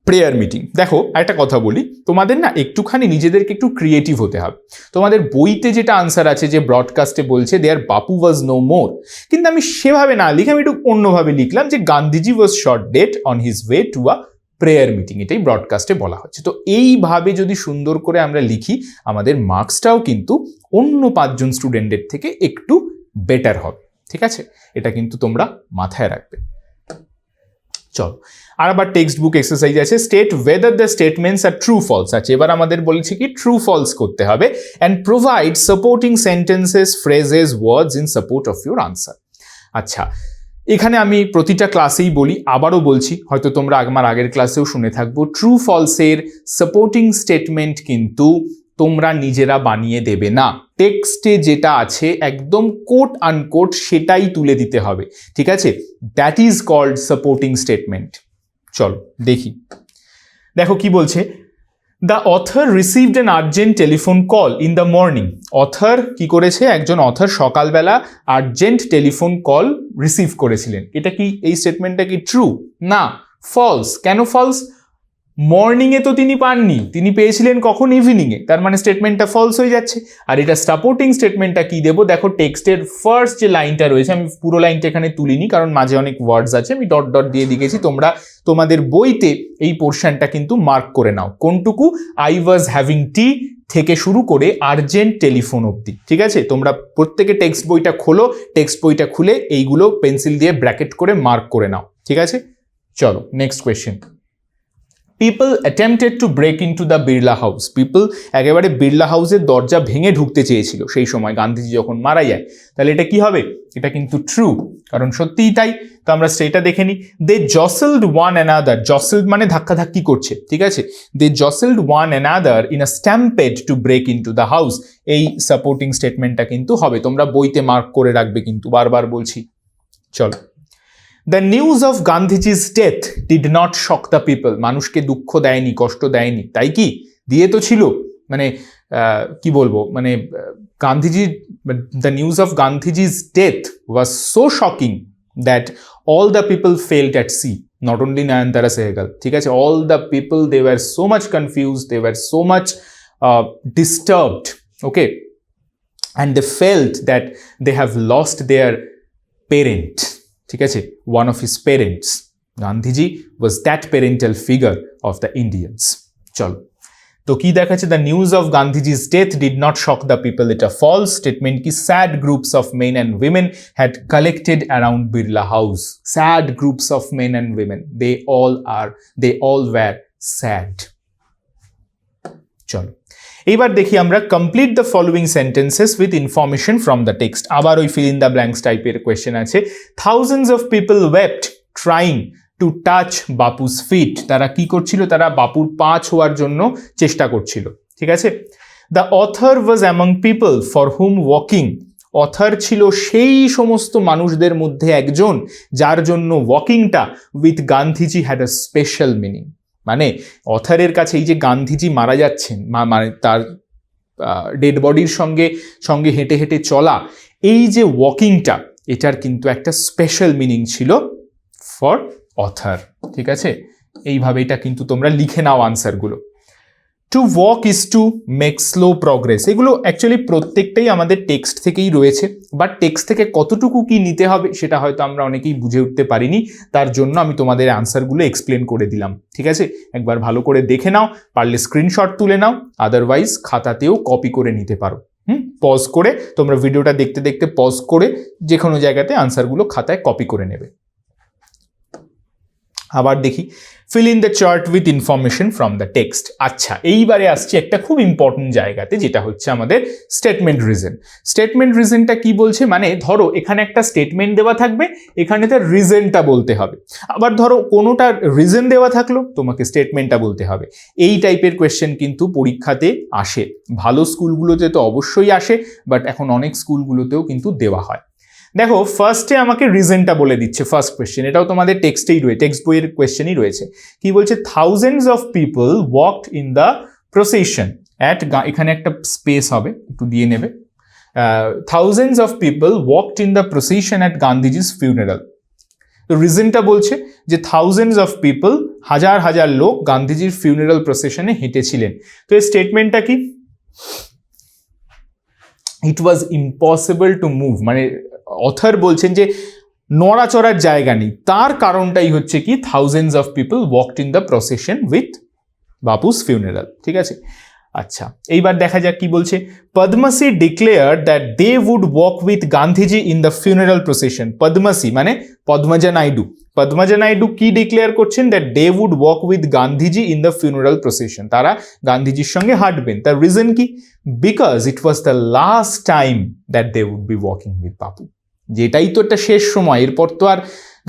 prayer meeting. দেখো একটা কথা বলি, তোমাদের না একটুখানি নিজেদেরকে একটু ক্রিয়েটিভ হতে হবে। তোমাদের বইতে যেটা আনসার আছে যে ব্রডকাস্টে বলছে দেয়ার বাপু ওয়াজ নো মোর, কিন্তু আমি সেভাবে না লিখে আমি একটু অন্যভাবে লিখলাম যে Gandhiji was shot dead on his way to a prayer meeting, এটাই ব্রডকাস্টে বলা হচ্ছে। তো এইভাবে যদি সুন্দর করে আমরা লিখি আমাদের মার্কসটাও কিন্তু অন্য 5 জন স্টুডেন্টের থেকে একটু বেটার হবে, ঠিক আছে, এটা কিন্তু তোমরা মাথায় রাখবে। চলো আর আবার টেক্সট বুক এক্সারসাইজ আছে, state whether the statements are true false আছে। এবার আমাদের বলেছে কি ট্রু ফলস করতে হবে, and provide supporting sentences, phrases, words in support of your answer. আচ্ছা এখানে আমি প্রতিটা ক্লাসেই বলি, আবারও বলছি, হয়তো তোমরা আমার আগের ক্লাসেও শুনে থাকবো, ট্রু ফলসের সাপোর্টিং স্টেটমেন্ট কিন্তু তোমরা নিজেরা বানিয়ে দেবে না, টেক্সটে যেটা আছে একদম কোট আনকোট সেটাই তুলে দিতে হবে, ঠিক আছে, that is called supporting statement. চলো দেখি, দেখো কি বলছে, the author received an urgent telephone call in the morning, author কি করেছে, একজন অথর সকালবেলা আর্জেন্ট টেলিফোন কল রিসিভ করেছিলেন। এটা কি, এই স্টেটমেন্টটা কি ট্রু? না, ফলস। কেন ফলস? মর্নিংয়ে তো তিনি পাননি, তিনি পেয়েছিলেন কখন, ইভিনিংয়ে, তার মানে স্টেটমেন্টটা ফলস হয়ে যাচ্ছে। আর এটা সাপোর্টিং স্টেটমেন্টটা কি দেবো, দেখো টেক্সটের ফার্স্ট যে লাইনটা রয়েছে, আমি পুরো লাইনটা এখানে তুলিনি কারণ মাঝে অনেক ওয়ার্ডস আছে, আমি ডট ডট দিয়ে দিয়েছি, তোমরা তোমাদের বইতে এই পোর্শনটা কিন্তু মার্ক করে নাও, কোনটুকু, আই ওয়াজ হ্যাভিং টি থেকে শুরু করে আর্জেন্ট টেলিফোন অবধি, ঠিক আছে। তোমরা প্রত্যেকে টেক্সট বইটা খোলো, টেক্সট বইটা খুলে এইগুলো পেন্সিল দিয়ে ব্র্যাকেট করে মার্ক করে নাও, ঠিক আছে। চলো next question. People attempted to break into the Birla House, people একেবারে বিড়লা হাউসের দরজা ভেঙে ঢুকতে চেয়েছিল সেই সময় গান্ধীজি যখন মারা যায়, তাহলে এটা কি হবে, এটা কিন্তু ট্রু, কারণ সত্যিই তাই। তো আমরা সেটা দেখে নিই, দে জসেলড ওয়ান অ্যানাদার, জসেলড মানে ধাক্কাধাক্কি করছে, ঠিক আছে, they jostled one another in a stampede to break into the house, এই সাপোর্টিং স্টেটমেন্টটা কিন্তু হবে, তোমরা বইতে মার্ক করে রাখবে কিন্তু, বারবার বলছি। চলো, the news of Gandhiji's death did not shock the people, মানুষকে দুঃখ দেয়নি, কষ্ট দেয়নি, তাই কি, দিয়ে তো ছিল, মানে কি বলবো, মানে Gandhiji, the news of Gandhiji's death was so shocking that all the people felt at sea, not only Nayantara Sahgal, ঠিক আছে, all the people, they were so much confused, they were so much disturbed, okay, and they felt that they have lost their parent, ঠিক আছে, one of his parents. Gandhiji was that parental figure of the Indians. চলো তো কি দেখাচ্ছে, the news of Gandhiji's death did not shock the people, এটা false statement কি, sad groups of men and women had collected around Birla House, sad groups of men and women, they all were sad. চলো এইবার দেখি আমরা, complete the following sentences with information from the text, আবার ওই ফিল ইন দ্য ব্ল্যাঙ্কস টাইপের কোয়েশ্চেন আছে। Thousands of people wept trying to touch Bapu's feet, তারা কি করছিল, তারা বাপুর পা ছোঁয়ার জন্য চেষ্টা করছিল, ঠিক আছে। The author was among people for whom walking, author ছিল সেই সমস্ত মানুষদের মধ্যে একজন যার জন্য ওয়াকিংটা with Gandhiji had a special meaning, মানে অথারের কাছে এই যে গান্ধীজি মারা যাচ্ছেন, মানে তার ডেড বডির সঙ্গে হেঁটে হেঁটে চলা, এই যে ওয়াকিংটা, এটার কিন্তু একটা স্পেশাল মিনিং ছিল ফর অথার। ঠিক আছে, এইভাবে এটা কিন্তু তোমরা লিখে নাও আনসারগুলো। To walk is to make slow progress, এগুলো অ্যাকচুয়ালি প্রত্যেকটাই আমাদের টেক্সট থেকেই রয়েছে, বাট টেক্সট থেকে কতটুকু কি নিতে হবে সেটা হয়তো আমরা অনেকেই বুঝে উঠতে পারিনি, তার জন্য আমি তোমাদের আনসারগুলো এক্সপ্লেন করে দিলাম। ঠিক আছে, একবার ভালো করে দেখে নাও, পারলে স্ক্রিনশট তুলে নাও, আদারওয়াইজ খাতাতেও কপি করে নিতে পারো। পজ করে তোমরা ভিডিওটা দেখতে দেখতে পজ করে যে কোনো জায়গাতে আনসারগুলো খাতায় কপি করে নেবে। আবার দেখি, fill in the chart with information from the text। আচ্ছা, এইবারে আসছে একটা খুব ইম্পর্টেন্ট জায়গাতে, যেটা হচ্ছে আমাদের স্টেটমেন্ট রিজন। স্টেটমেন্ট রিজনটা কি বলছে, মানে ধরো এখানে একটা স্টেটমেন্ট দেওয়া থাকবে, এখানে তার রিজনটা বলতে হবে। আবার ধরো কোনোটার রিজন দেওয়া থাকলো, তোমাকে স্টেটমেন্টটা বলতে হবে। এই টাইপের কোয়েশ্চেন কিন্তু পরীক্ষাতে আসে, ভালো স্কুলগুলোতে তো অবশ্যই আসে, বাট এখন অনেক স্কুলগুলোতেও কিন্তু দেওয়া হয়। দেখো, ফার্স্টে আমাকে রিজনটা বলে দিচ্ছে, ফার্স্ট কোয়েশ্চেন, এটাও তোমাদের টেক্সটেই রয়েছে, টেক্সট বইয়ের কোয়েশ্চেনই রয়েছে। কি বলছে, thousands of people walked in the procession at, এখানে একটা স্পেস হবে, একটু দিয়ে নেবে, thousands of people walked in the procession at Gandhiji's funeral. তো রিজনটা বলছে যে থাউজেন্ডস অফ পিপল, হাজার হাজার লোক গান্ধীজির ফিউনারাল প্রসেশনে হেঁটেছিলেন। তো এই স্টেটমেন্টটা কি, it was impossible to move, মানে অথর বলছেন যে নড়াচড়ার জায়গা নেই, তার কারণটাই হচ্ছে কি thousands of people walked in the procession with Bapu's funeral. ঠিক আছে, আচ্ছা এইবার দেখা যাক কি বলছে। Padmashri declare that they would walk with Gandhiji in the funeral procession. Padmashri মানে পদ্মজা নাইডু, পদ্মজা নাইডু কি ডিক্লেয়ার করছেন, that they would walk with Gandhiji in the funeral procession, তারা গান্ধীজির সঙ্গে হাঁটবেন। তার রিজন কি, because it was the last time that they would be walking with Bapu, যেটাই তো একটা শেষ সময়, এরপর তো আর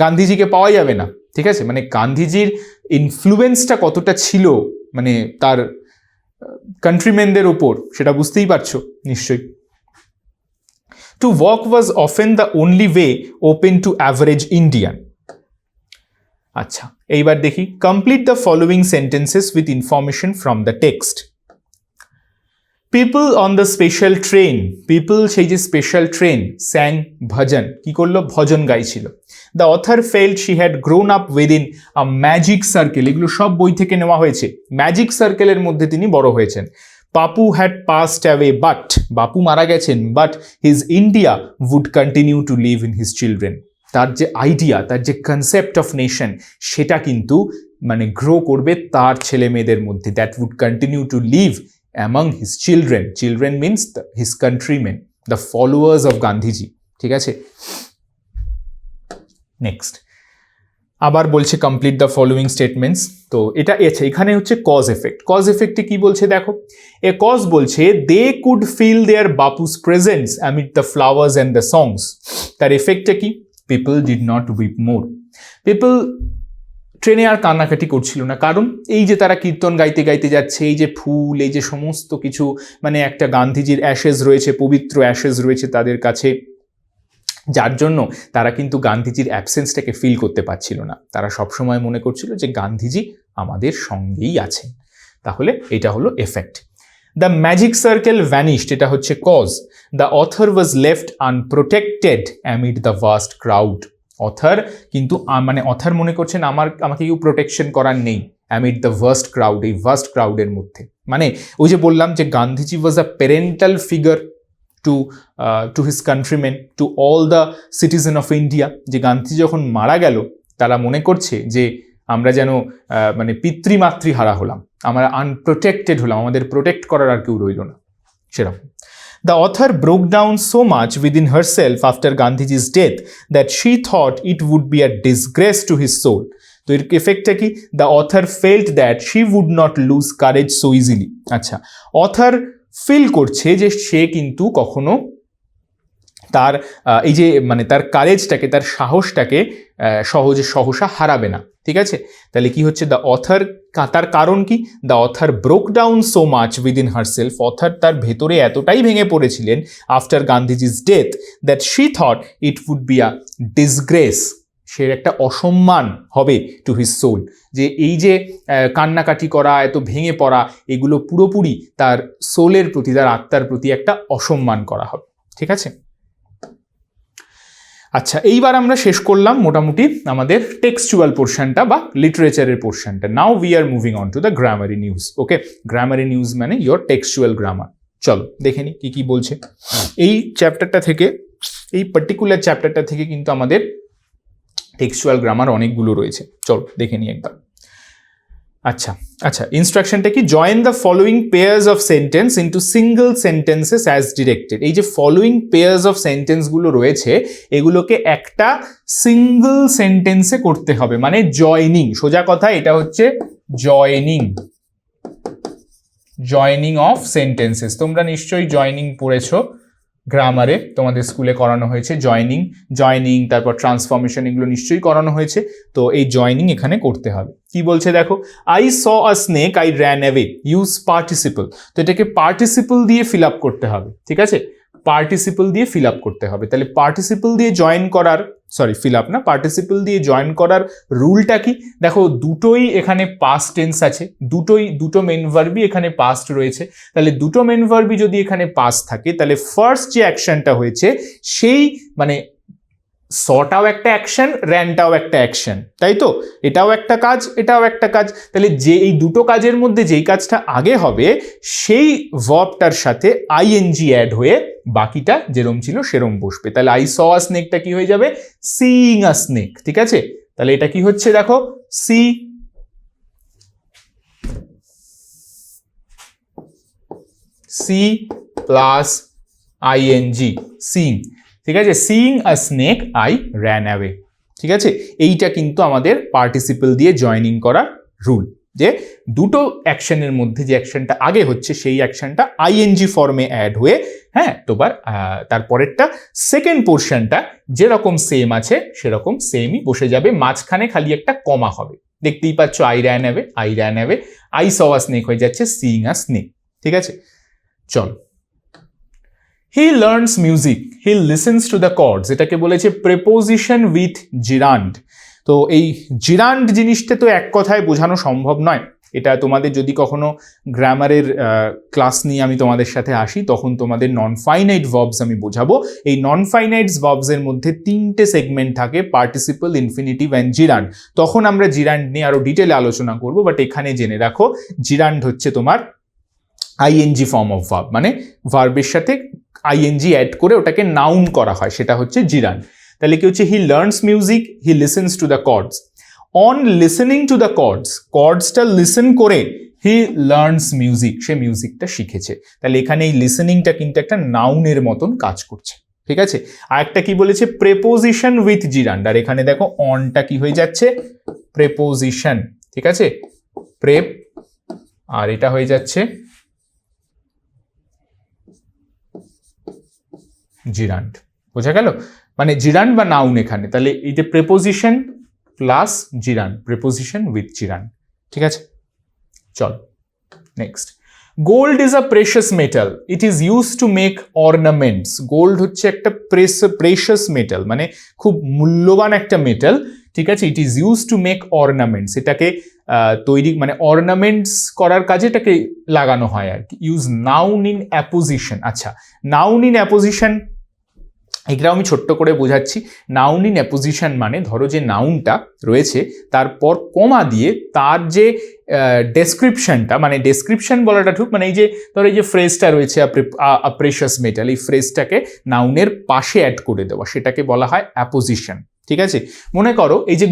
গান্ধীজিকে পাওয়া যাবে না। ঠিক আছে, মানে গান্ধীজির ইনফ্লুয়েন্সটা কতটা ছিল মানে তার কান্ট্রিম্যানদের ওপর, সেটা বুঝতেই পারছো নিশ্চয়ই। To walk was often the only way open to average Indian. আচ্ছা এইবার দেখি, complete the following sentences with information from the text. People on the special train, people সেই যে স্পেশাল ট্রেন, স্যাং ভজন, কি করলো, ভজন গাইছিল। The author felt she had grown up within a magic circle, এগুলো সব বই থেকে নেওয়া হয়েছে, ম্যাজিক সার্কেলের মধ্যে তিনি বড় হয়েছেন। বাপু had passed away, but Bapu মারা গেছেন, but his India would continue to live in his children, তার যে আইডিয়া, তার যে কনসেপ্ট অফ নেশন, সেটা কিন্তু মানে গ্রো করবে তার ছেলে মেয়েদের মধ্যে, that would continue to live among his children, children means his countrymen, the followers of Gandhiji। ঠিক আছে, নেক্সট আবার বলছে কমপ্লিট দ্য ফলোয়িং স্টেটমেন্টস। তো এটা এখানে হচ্ছে কজ এফেক্ট। কজ এফেক্টে কি বলছে দেখো, এ কজ বলছে they could feel their Bapu's presence amid the flowers and the songs. তার এফেক্টটা কি, people did not weep more, people ট্রেনে আর কান্নাকাটি করছিল না, কারণ এই যে তারা কীর্তন গাইতে গাইতে যাচ্ছে, এই যে ফুল, এই যে সমস্ত কিছু, মানে একটা গান্ধীজির অ্যাশেজ রয়েছে, পবিত্র অ্যাশেজ রয়েছে তাদের কাছে, যার জন্য তারা কিন্তু গান্ধীজির অ্যাবসেন্সটাকে ফিল করতে পারছিল না। তারা সবসময় মনে করছিল যে গান্ধীজি আমাদের সঙ্গেই আছেন। তাহলে এটা হলো effect. The magic circle vanished, এটা হচ্ছে cause. The author was left unprotected amid the vast crowd, author কিন্তু মানে অথার মনে করছেন আমাকে কেউ প্রোটেকশন করার নেই, অ্যামিড দ্য ভাস্ট ক্রাউড, এই ভাস্ট ক্রাউডের মধ্যে। মানে ওই যে বললাম যে Gandhiji was a parental figure to his countrymen, to all the citizen of India, যে গান্ধীজি যখন মারা গেল তারা মনে করছে যে আমরা যেন মানে পিতৃমাতৃহারা হলাম, আমরা আনপ্রোটেক্টেড হলাম, আমাদের প্রোটেক্ট করার আর কেউ রইল না, সেরকম। The author broke down so much within herself after Gandhiji's death that she thought it would be a disgrace to his soul. তো এর এফেক্টটা কি, the author felt that she would not lose courage so easily. আচ্ছা, অথার ফিল করছে যে সে কিন্তু কখনো তার এই যে মানে তার কারেজটাকে, তার সাহসটাকে সহসা হারাবে না। ঠিক আছে, তাহলে কি হচ্ছে, দ্য অথার, তার কারণ কি, the author broke down so much within herself, author তার ভেতরে এতটাই ভেঙে পড়েছিলেন after Gandhiji's death that she thought it would be a disgrace, সে একটা অসম্মান হবে টু হিজ সোল, যে এই যে কান্নাকাটি করা, এত ভেঙে পড়া, এগুলো পুরোপুরি তার সোলের প্রতি, তার আত্মার প্রতি একটা অসম্মান করা হবে। ঠিক আছে, আচ্ছা, এইবার আমরা শেষ করলাম মোটামুটি আমাদের টেক্সচুয়াল পোর্শনটা বা লিটারেচারের পোর্শনটা। Now we are moving on to the grammar news. Okay, grammar news মানে ইয়োর টেক্সচুয়াল গ্রামার। চলো দেখে নি কি কি বলছে এই চ্যাপ্টারটা থেকে। এই পার্টিকুলার চ্যাপ্টারটা থেকে কিন্তু আমাদের টেক্সচুয়াল গ্রামার অনেকগুলো রয়েছে, চলো দেখে নি একবার। আচ্ছা, ইনস্ট্রাকশনটা কি? Join the following pairs of sentence into single sentences as directed. এই যে ফলোয়িং পেয়ার্স অফ সেন্টেন্সগুলো রয়েছে এগুলোকে একটা সিঙ্গল সেন্টেন্সে করতে হবে, মানে জয়নিং। সোজা কথা এটা হচ্ছে জয়নিং অফ সেন্টেন্সেস। তোমরা নিশ্চয়ই জয়নিং পড়েছো গ্রামারে, তোমাদের স্কুলে করানো হয়েছে জয়নিং, তারপর ট্রান্সফরমেশন, এগুলো নিশ্চয়ই করানো হয়েছে। তো এই জয়নিং এখানে করতে হবে। কি বলছে দেখো, I saw a snake I ran away, use participle. তো এটাকে পার্টিসিপল দিয়ে ফিল আপ করতে হবে, ঠিক আছে? পার্টিসিপল দিয়ে ফিল আপ করতে হবে। তাহলে পার্টিসিপল দিয়ে জয়েন করার, সরি ফিল আপ না, পার্টিসিপল দিয়ে জয়েন করার রুলটা কি? দেখো দুটোই এখানে পাস্ট টেন্স আছে, দুটো মেন ভার্বই এখানে পাস্ট রয়েছে। তাহলে দুটো মেন ভার্বই যদি এখানে পাস্ট থাকে তাহলে ফার্স্ট যে অ্যাকশনটা হয়েছে সেই মানে সটাও একটা অ্যাকশন, র্যানটাও একটা অ্যাকশন, তাই তো? এটাও একটা কাজ, এটাও একটা কাজ। তাহলে যে এই দুটো কাজের মধ্যে যেই কাজটা আগে হবে সেই ভার্বটার সাথে আইএনজি অ্যাড হয়ে বাকিটা যেরম ছিল সেরম বসবে। তাহলে আই স আ স্নেকটা কি হয়ে যাবে? সিইং আ স্নেক, ঠিক আছে? তাহলে এটা কি হচ্ছে দেখো, সি প্লাস আইএনজি, সিইং, ঠিক আছে? Seeing a snake I ran away, ঠিক আছে? এইটা কিন্তু আমাদের পার্টিসিপল দিয়ে জয়েনিং করার রুল, যে দুটো অ্যাকশনের মধ্যে যে অ্যাকশনটা আগে হচ্ছে সেই অ্যাকশনটা আইএনজি ফর্মে অ্যাড হয়ে, হ্যাঁ, তারপরেরটা সেকেন্ড পোর্শনটা যেরকম সেম আছে সেরকম সেমই বসে যাবে, মাঝখানে খালি একটা কমা হবে। দেখতেই পাচ্ছ I ran away, I saw a snake হয়ে যাচ্ছে সিইং আ স্নেক, ঠিক আছে? চল, হি learns music, he listens to the chords, এটাকে বলেছে প্রেপোজিশন উইথ জিরান্ড। তো এই জিরান্ড জিনিসটা তো এক কথায় বোঝানো সম্ভব নয়। এটা তোমাদের যদি কখনো গ্রামারের ক্লাস নিয়ে আমি তোমাদের সাথে আসি তখন তোমাদের নন ফাইনাইট ভার্বস আমি বোঝাবো। এই নন ফাইনাইট ভার্বসের মধ্যে তিনটে সেগমেন্ট থাকে, পার্টিসিপল, ইনফিনিটিভ অ্যান্ড জিরান্ড। তখন আমরা জিরান্ড নিয়ে আরো ডিটেলে আলোচনা করব, বাট এখানে জেনে রাখো জিরান্ড হচ্ছে তোমার আইএনজি ফর্ম অফ ভার্ব, মানে ভার্বের সাথে আইএনজি অ্যাড করে ওটাকে নাউন করা হয়, সেটা হচ্ছে জিরান্ড। তাহলে কি হচ্ছে, he learns music, he listens to the chords. On listening to the কর্ডসটা লিসেন করে হি লার্নস মিউজিক, সে মিউজিকটা শিখেছে। তাহলে এখানে এই লিসেনিংটা কিন্তু একটা নাউনের মতন কাজ করছে, ঠিক আছে? আর একটা কি বলেছে, প্রেপোজিশন উইথ জিরান্ড। আর এখানে দেখো অনটা কি হয়ে যাচ্ছে, প্রেপোজিশন, ঠিক আছে? প্রেপ, আর এটা হয়ে যাচ্ছে জিরান্ড। বোঝা গেল? মানে জিরান্ড বা নাউন এখানে। তাহলে এই যে প্রেপোজিশন প্লাস জিরান্ড, প্রেপোজিশন উইথ জিরান্ড, ঠিক আছে? চল next. Gold is a precious metal, it is use to make ornaments. Gold হচ্ছে একটা প্রেশাস মেটাল, মানে খুব মূল্যবান একটা মেটাল, ঠিক আছে? It is use to make ornaments, এটাকে তৈরি মানে অর্নামেন্টস করার কাজে এটাকে লাগানো হয় আর কি। Use noun in apposition. আচ্ছা, নাউন ইন অ্যাপোজিশন এটাও আমি ছোট্ট করে বোঝাচ্ছি। নাউন ইন অ্যাপোজিশন মানে ধরো যে নাউনটা রয়েছে তারপর কমা দিয়ে তার যে ডেসক্রিপশনটা, মানে ডেসক্রিপশন বলাটা ঠিক, মানে এই যে ধরো এই যে ফ্রেজটা রয়েছে আ প্রেশাস মেটাল, এই ফ্রেজটাকে নাউনের পাশে অ্যাড করে দেওয়া, সেটাকে বলা হয় অ্যাপোজিশন, ঠিক আছে? মনে করো এই যে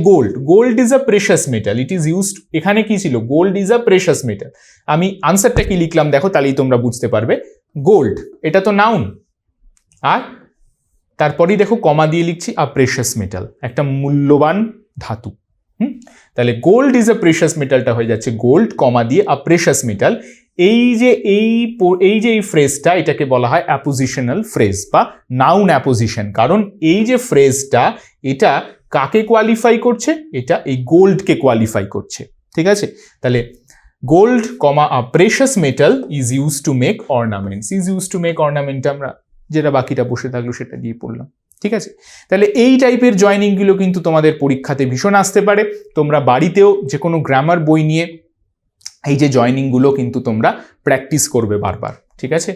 gold is a precious metal, it is used, এখানে কি ছিল, gold is a precious metal. আমি আনসারটা কি লিখলাম দেখো, তাহলেই তোমরা বুঝতে পারবে। গোল্ড এটা তো নাউন, আর তারপরেই দেখো কমা দিয়ে লিখছি আ প্রেশাস মেটাল, একটা মূল্যবান ধাতু। তাহলে গোল্ড ইজ আ প্রেশাস মেটালটা হয়ে যাচ্ছে গোল্ড, কমা দিয়ে আ প্রেশাস মেটাল। এই যে এই ফ্রেজটা, এটাকে বলা হয় অ্যাপোজিশনাল ফ্রেজ বা নাউন অ্যাপোজিশন। কারণ এই যে ফ্রেজটা, এটা কাকে কোয়ালিফাই করছে, এটা এই গোল্ডকে কোয়ালিফাই করছে, ঠিক আছে? তাহলে gold comma a precious metal is use to make ornaments, is use to make ornament, আমরা যেটা বাকিটা বসে থাকলো সেটা দিয়ে পড়লাম, ঠিক আছে? তাহলে এই টাইপের জয়নিংগুলো কিন্তু তোমাদের পরীক্ষাতে ভীষণ আসতে পারে। তোমরা বাড়িতেও যে কোনো গ্রামার বই নিয়ে এই যে জয়নিংগুলো কিন্তু তোমরা প্র্যাকটিস করবে বারবার, ঠিক আছে?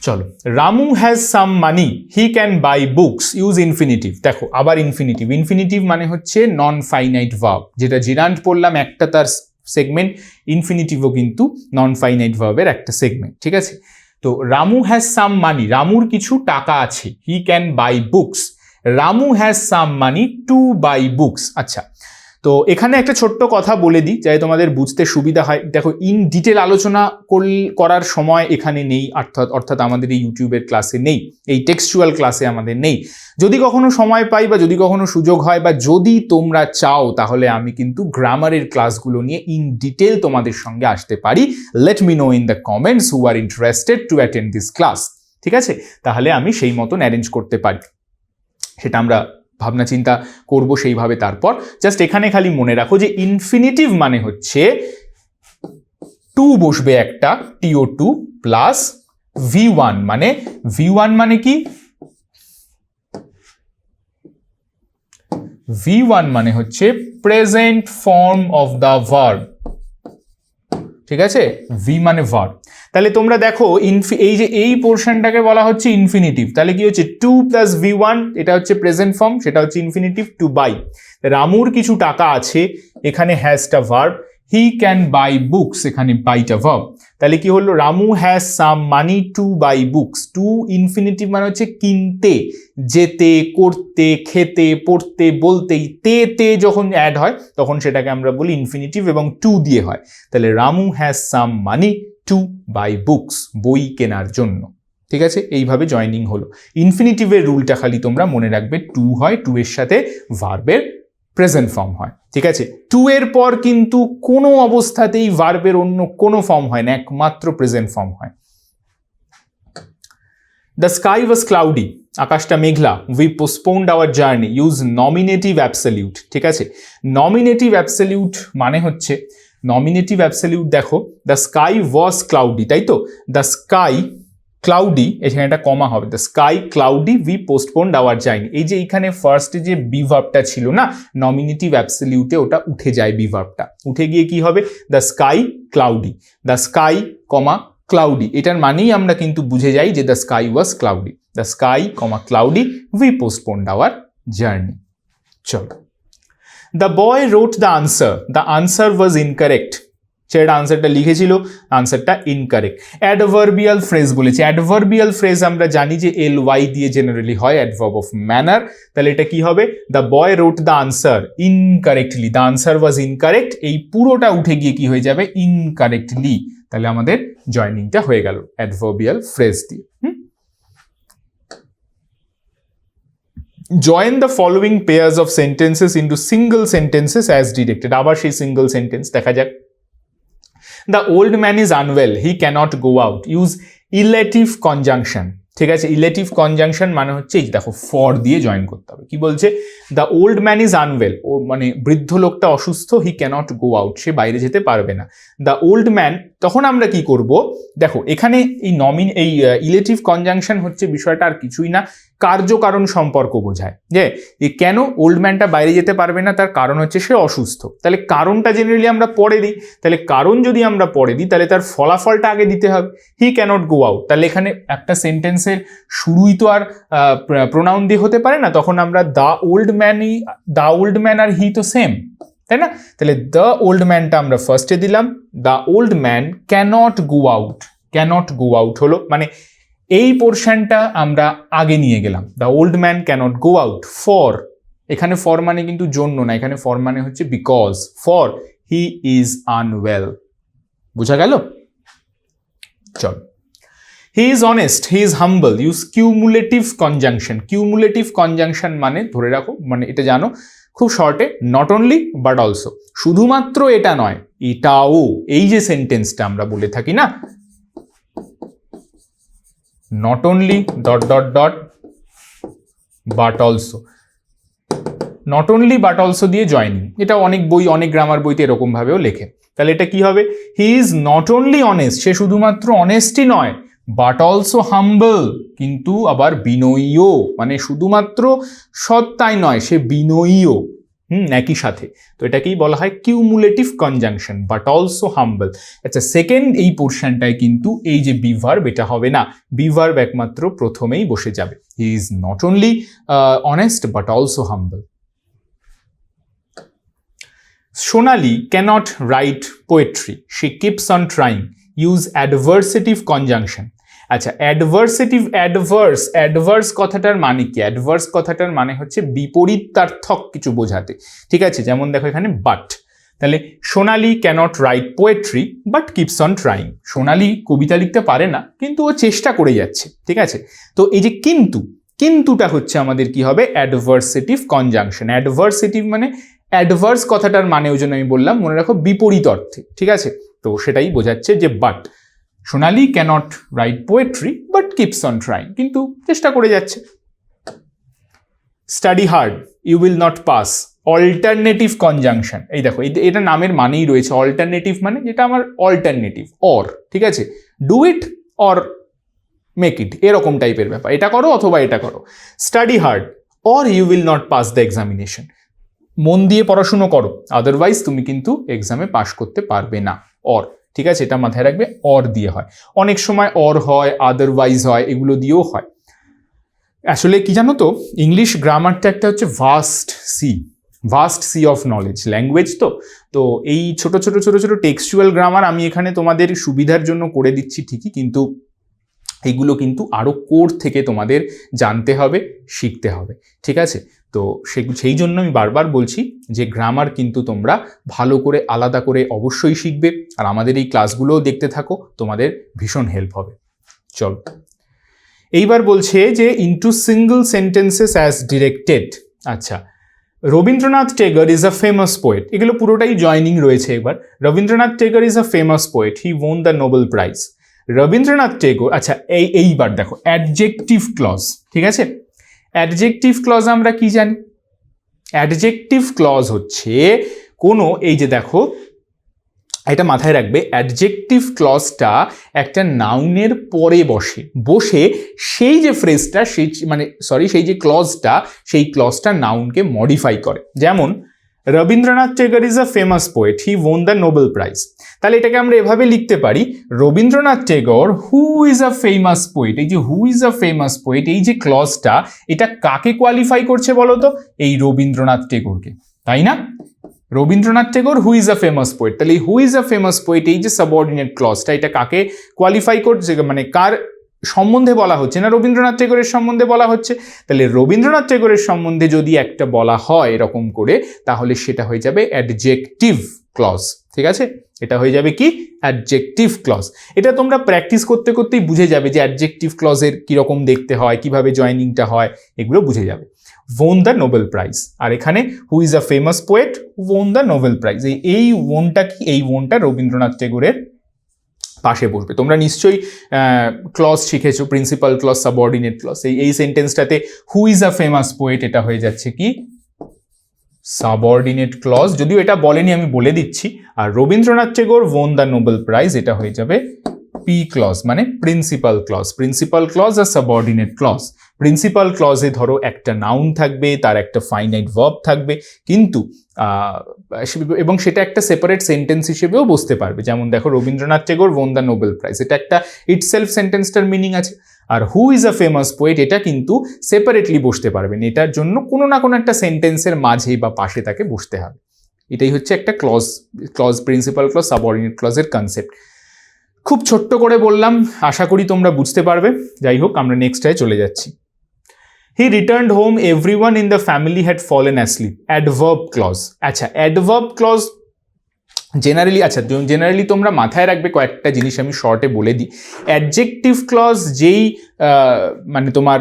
চলো, Ramu has some money, he can buy books, use infinitive. দেখো আবার ইনফিনিটিভ, ইনফিনিটিভ মানে হচ্ছে নন ফাইনাইট ভার্ব, যেটা জিরান্ট পড়লাম একটা তার সেগমেন্ট, ইনফিনিটিভও কিন্তু নন ফাইনাইট ভার্বের একটা সেগমেন্ট, ঠিক আছে। তো রামু হ্যাজ সাম মানি, রামুর কিছু টাকা আছে, হি can buy books, Ramu has some money to buy books. আচ্ছা, তো এখানে একটা ছোট্ট কথা বলে দিই যাতে তোমাদের বুঝতে সুবিধা হয়। দেখো ইন ডিটেল আলোচনা করার সময় এখানে নেই, অর্থাৎ আমাদের এই ইউটিউবের ক্লাসে নেই, এই টেক্সচুয়াল ক্লাসে আমাদের নেই। যদি কখনো সময় পাই বা যদি কখনো সুযোগ হয় বা যদি তোমরা চাও, তাহলে আমি কিন্তু গ্রামারের ক্লাসগুলো নিয়ে ইন ডিটেল তোমাদের সঙ্গে আসতে পারি। Let me no in the comments who are interested to attend this class, ঠিক আছে। তাহলে আমি সেই মতন অ্যারেঞ্জ করতে পারি, সেটা আমরা ভাবনা চিন্তা করব সেইভাবে। তারপর জাস্ট এখানে খালি মনে রাখো যে ইনফিনিটিভ মানে হচ্ছে টু বসবে একটা, TO2 প্লাস V1, মানে V1 মানে কি, V1 মানে হচ্ছে present form of the verb, ঠিক আছে। V মানে ভার্ব। তাহলে তোমরা দেখো এই যে এই পোর্শনটাকে বলা হচ্ছে ইনফিনিটিভ, তাহলে কি হচ্ছে 2 প্লাস V1, এটা হচ্ছে প্রেজেন্ট ফর্ম, সেটা হচ্ছে ইনফিনিটিভ, টু বাই। রামুর কিছু টাকা আছে, এখানে হ্যাজটা verb, he can buy books, এখানে বাইটা ভার্ব। তাহলে কি হলো, Ramu has some money to buy books. To infinitive মানে হচ্ছে কিনতে, যেতে, করতে, খেতে, পড়তে, বলতেই, তে যখন অ্যাড হয় তখন সেটাকে আমরা বলি ইনফিনিটিভ এবং টু দিয়ে হয়। তাহলে Ramu has some money to buy books, বই কেনার জন্য, ঠিক আছে। এইভাবে জয়নিং হলো। ইনফিনিটিভের রুলটা খালি তোমরা মনে রাখবে, টু হয়, টু এর সাথে ভার্বের প্রেজেন্ট ফর্ম হয়, ঠিক আছে। টু এর পর কিন্তু কোনো অবস্থাতেই ভার্বের অন্য কোনো ফর্ম হয় না, একমাত্র প্রেজেন্ট ফর্ম হয়। দ্য স্কাই ওয়াজ ক্লাউডি, আকাশটা মেঘলা। We postponed our journey, use nominative absolute, ঠিক আছে। নমিনেটিভ অ্যাবসলিউট মানে হচ্ছে, নমিনেটিভ অ্যাবসলিউট দেখো, দ্য স্কাই ওয়াজ ক্লাউডি, তাই তো, দ্য স্কাই ক্লাউডি, এখানে একটা কমা হবে, the sky cloudy, we postponed our journey. এই যে এইখানে ফার্স্টে যে বি ভার্বটা ছিল না, নমিনেটিভ অ্যাবসলিউটে ওটা উঠে যায়, বি ভার্বটা উঠে গিয়ে কি হবে, the sky cloudy, the sky comma cloudy, এটার মানেই আমরা কিন্তু বুঝে যাই যে the sky was cloudy, the sky comma cloudy, we postponed our journey. চলো, the boy wrote the answer was incorrect, সেটা আনসারটা লিখেছিল, আনসারটা ইনকারেক্ট। অ্যাডভার্বিয়াল ফ্রেজ বলেছে, অ্যাডভার্বিয়াল ফ্রেজ আমরা জানি যে ly দিয়ে জেনারেলি হয়, অ্যাডভার্ব অফ ম্যানার। তাহলে এটা কি হবে, the boy wrote the answer incorrectly, the answer was incorrect, এই পুরোটা উঠে গিয়ে কি হয়ে যাবে, ইনকারেক্টলি। তাহলে আমাদের জয়নিংটা হয়ে গেল অ্যাডভার্বিয়াল ফ্রেজ দিয়ে। Join the following pairs of sentences into single sentences as directed. আবার সেই সিঙ্গল সেন্টেন্স দেখা যাক। The old man is unwell, he cannot go out. Use relative conjunction, ঠিক আছে। ইলেটিভ কনজাংশন মানে হচ্ছে এই দেখো ফর দিয়ে জয়েন করতে হবে। কি বলছে, the old man is unwell, ও মানে বৃদ্ধ লোকটা অসুস্থ, হি ক্যানট গো আউট, সে বাইরে যেতে পারবে না। দ্য ওল্ড ম্যান, তখন আমরা কি করব, দেখো এখানে এই ইলেটিভ কনজাংশন হচ্ছে বিষয়টা আর কিছুই না, কার্যকারণ সম্পর্ক বোঝায়, যে কেন ওল্ড ম্যানটা বাইরে যেতে পারবে না, তার কারণ হচ্ছে সে অসুস্থ। তাহলে কারণটা জেনারেলি আমরা পরে দিই, তাহলে কারণ যদি আমরা পরে দিই তাহলে তার ফলাফলটা আগে দিতে হবে, হি ক্যানট গো আউট। তাহলে এখানে একটা সেন্টেন্সের শুরুই তো আর প্রোনাউন দিয়ে হতে পারে না, তখন আমরা দ্য ওল্ড ম্যান আর হি তো সেম, তাই না। তাহলে দ্য ওল্ড ম্যানটা আমরা ফার্স্টে দিলাম, the old man cannot go out হলো, মানে এই পোর্শনটা আমরা আগে নিয়ে গেলাম, the old man cannot go out for, এখানে ফর মানে কিন্তু জন্য না, এখানে ফর মানে হচ্ছে because, for he is unwell. বুঝা গেল? চল, he is honest, he is humble. Use cumulative conjunction. Cumulative conjunction মানে ধরে রাখো, মানে এটা জানো খুব শর্টে, নট অনলি বাট অলসো, শুধুমাত্র এটা নয় এটাও, এই যে সেন্টেন্সটা আমরা বলে থাকি না, not only dot dot dot but also, not only but also দিয়ে জয়েনিং, এটা অনেক বই, অনেক গ্রামার বইতে এরকম ভাবেও লেখে। তাহলে এটা কি হবে, he is not only honest, সে শুধুমাত্র অনেস্টই নয়, বাট অলসো হাম্বল, কিন্তু আবার বিনয়ীও, মানে শুধুমাত্র সৎ তাই নয়, সে বিনয়ীও, একই সাথে। তো এটাকেই বলা হয় কিউমুলেটিভ কনজাংশন, বাট অলসো হাম্বল। আচ্ছা, সেকেন্ড এই পোর্শনটায় কিন্তু এই যে বি ভার্ব, এটা হবে না। বি ভার্ব একমাত্র প্রথমেই বসে যাবে। He is not only honest but also humble. Sonali cannot write poetry, she keeps on trying, use adversative conjunction. আচ্ছা, অ্যাডভার্স কথাটার মানে কি? অ্যাডভার্স কথাটার মানে হচ্ছে বিপরীতার্থক কিছু বোঝাতে, ঠিক আছে? যেমন দেখো এখানে বাট, তাহলে Sonali cannot write poetry but keeps on trying. Sonali কবিতা লিখতে পারে না, কিন্তু ও চেষ্টা করে যাচ্ছে, ঠিক আছে? তো এই যে কিন্তুটা হচ্ছে আমাদের কি হবে? Adversative conjunction. অ্যাডভার্সেটিভ মানে অ্যাডভার্স কথাটার মানে ওই জন্য আমি বললাম, মনে রাখো বিপরীত অর্থে, ঠিক আছে? তো সেটাই বোঝাচ্ছে যে but Sonali cannot write poetry but keeps on trying, কিন্তু চেষ্টা করে যাচ্ছে। Study hard, you will not pass, alternative conjunction. এই দেখো এটা নামের মানেই রয়েছে। অল্টারনেটিভ মানে যেটা আমার অল্টারনেটিভ, অর, ঠিক আছে? Do it or make it, এরকম টাইপের ব্যাপার। এটা করো অথবা এটা করো। Study hard or you will not pass the examination, মন দিয়ে পড়াশুনো করো, আদারওয়াইজ তুমি কিন্তু এক্সামে পাস করতে পারবে না। অর, ঠিক আছে? এটা মাথায় রাখবে, অর দিয়ে হয়। অনেক সময় অর হয়, আদারওয়াইজ হয়, এগুলো দিয়েও হয়। আসলে কি জানো তো, ইংলিশ গ্রামারটা একটা হচ্ছে vast sea of knowledge language. তো এই ছোট ছোট টেক্সচুয়াল গ্রামার আমি এখানে তোমাদের সুবিধার জন্য করে দিচ্ছি ঠিকই, কিন্তু এইগুলো কিন্তু আরও কোর থেকে তোমাদের জানতে হবে, শিখতে হবে, ঠিক আছে? তো সেই জন্য আমি বারবার বলছি যে গ্রামার কিন্তু তোমরা ভালো করে আলাদা করে অবশ্যই শিখবে, আর আমাদের এই ক্লাসগুলোও দেখতে থাকো, তোমাদের ভীষণ হেল্প হবে। চলো, এইবার বলছে যে into single sentences as directed. আচ্ছা, Rabindranath Tagore is a famous poet, এগুলো পুরোটাই জয়নিং রয়েছে। একবার Rabindranath Tagore is a famous poet, he won the Nobel prize. Rabindranath Tagore, আচ্ছা এইবার দেখো অ্যাডজেক্টিভ ক্লজ, ঠিক আছে? অ্যাডজেক্টিভ ক্লজ আমরা কি জানি? অ্যাডজেক্টিভ ক্লজ হচ্ছে কোনো, এই যে দেখো এটা মাথায় রাখবে, অ্যাডজেক্টিভ ক্লজটা একটা নাউনের পরে বসে সেই যে ফ্রেজটা, সেই যে ক্লজটা, সেই ক্লজটা নাউনকে মডিফাই করে। যেমন Rabindranath Tagore is a famous poet, he won the Nobel prize. তাহলে এটাকে আমরা এভাবে লিখতে পারি, Rabindranath Tagore who is a famous poet. এই যে হু ইজ আ ফেমাস পোয়েট, এই যে ক্লজটা, এটা কাকে কোয়ালিফাই করছে বলো তো? এই রবীন্দ্রনাথ টেগরকে, তাই না? Rabindranath Tagore who is a famous poet, তাহলে who is a famous poet, এই যে সাবঅর্ডিনেট ক্লজটা, এটা কাকে কোয়ালিফাই করছে? মানে কার সম্বন্ধে বলা হচ্ছে? না, রবীন্দ্রনাথ টেগরের সম্বন্ধে বলা হচ্ছে। তাহলে রবীন্দ্রনাথ টেগরের সম্বন্ধে যদি একটা বলা হয় এরকম করে, তাহলে সেটা হয়ে যাবে অ্যাডজেক্টিভ ক্লজ, ঠিক আছে? এটা হয়ে যাবে কি? Adjective clause. এটা তোমরা প্র্যাকটিস করতে করতেই বুঝে যাবে যে অ্যাডজেক্টিভ ক্লজের কীরকম দেখতে হয়, কিভাবে জয়নিংটা হয়, এগুলো বুঝে যাবে। ওন দ্য নোবেল প্রাইজ, আর এখানে হু is a famous poet, on the Nobel prize, এই ওনটা কি? এই ওনটা রবীন্দ্রনাথ টেগরের পাশে বসবে। তোমরা নিশ্চয়ই ক্লজ শিখেছো, প্রিন্সিপাল ক্লজ, সাবঅর্ডিনেট ক্লজ। এই সেন্টেন্সটাতে who is a famous poet, এটা হয়ে যাচ্ছে কি? Subordinate clause. যদিও এটা বলেনি, আমি বলে দিচ্ছি। আর Rabindranath Tagore won the Nobel prize, এটা হয়ে যাবে পি ক্লজ, মানে প্রিন্সিপাল ক্লজ। প্রিন্সিপাল ক্লজ আর সাবঅর্ডিনেট ক্লজ। প্রিন্সিপাল ক্লজে ধরো একটা নাউন থাকবে, তার একটা ফাইনাইট ভার্ব থাকবে, কিন্তু এবং সেটা একটা সেপারেট সেন্টেন্স হিসেবেও বসতে পারবে। যেমন দেখো Rabindranath Tagore won the Nobel prize, এটা একটা ইটসেলফ সেন্টেন্সটার মিনিং আছে। আর who is a famous poet, এটা কিন্তু সেপারেটলি বসতে পারবেন, এটার জন্য কোনো না কোনো একটা সেন্টেন্সের মাঝে বা পাশে তাকে বসতে হবে। এটাই হচ্ছে একটা ক্লজ প্রিন্সিপাল ক্লজ, সাবঅর্ডিনেট ক্লজের কনসেপ্ট। খুব ছোট্ট করে বললাম, আশা করি তোমরা বুঝতে পারবে। যাই হোক, আমরা নেক্সটটায় চলে যাচ্ছি। He returned home, everyone in the family had fallen asleep. Adverb clause. আচ্ছা, অ্যাডভার্ব ক্লজ জেনারেলি তোমরা মাথায় রাখবে কয়েকটা জিনিস, আমি শর্টে বলে দিই। অ্যাডজেক্টিভ ক্লজ যেই মানে তোমার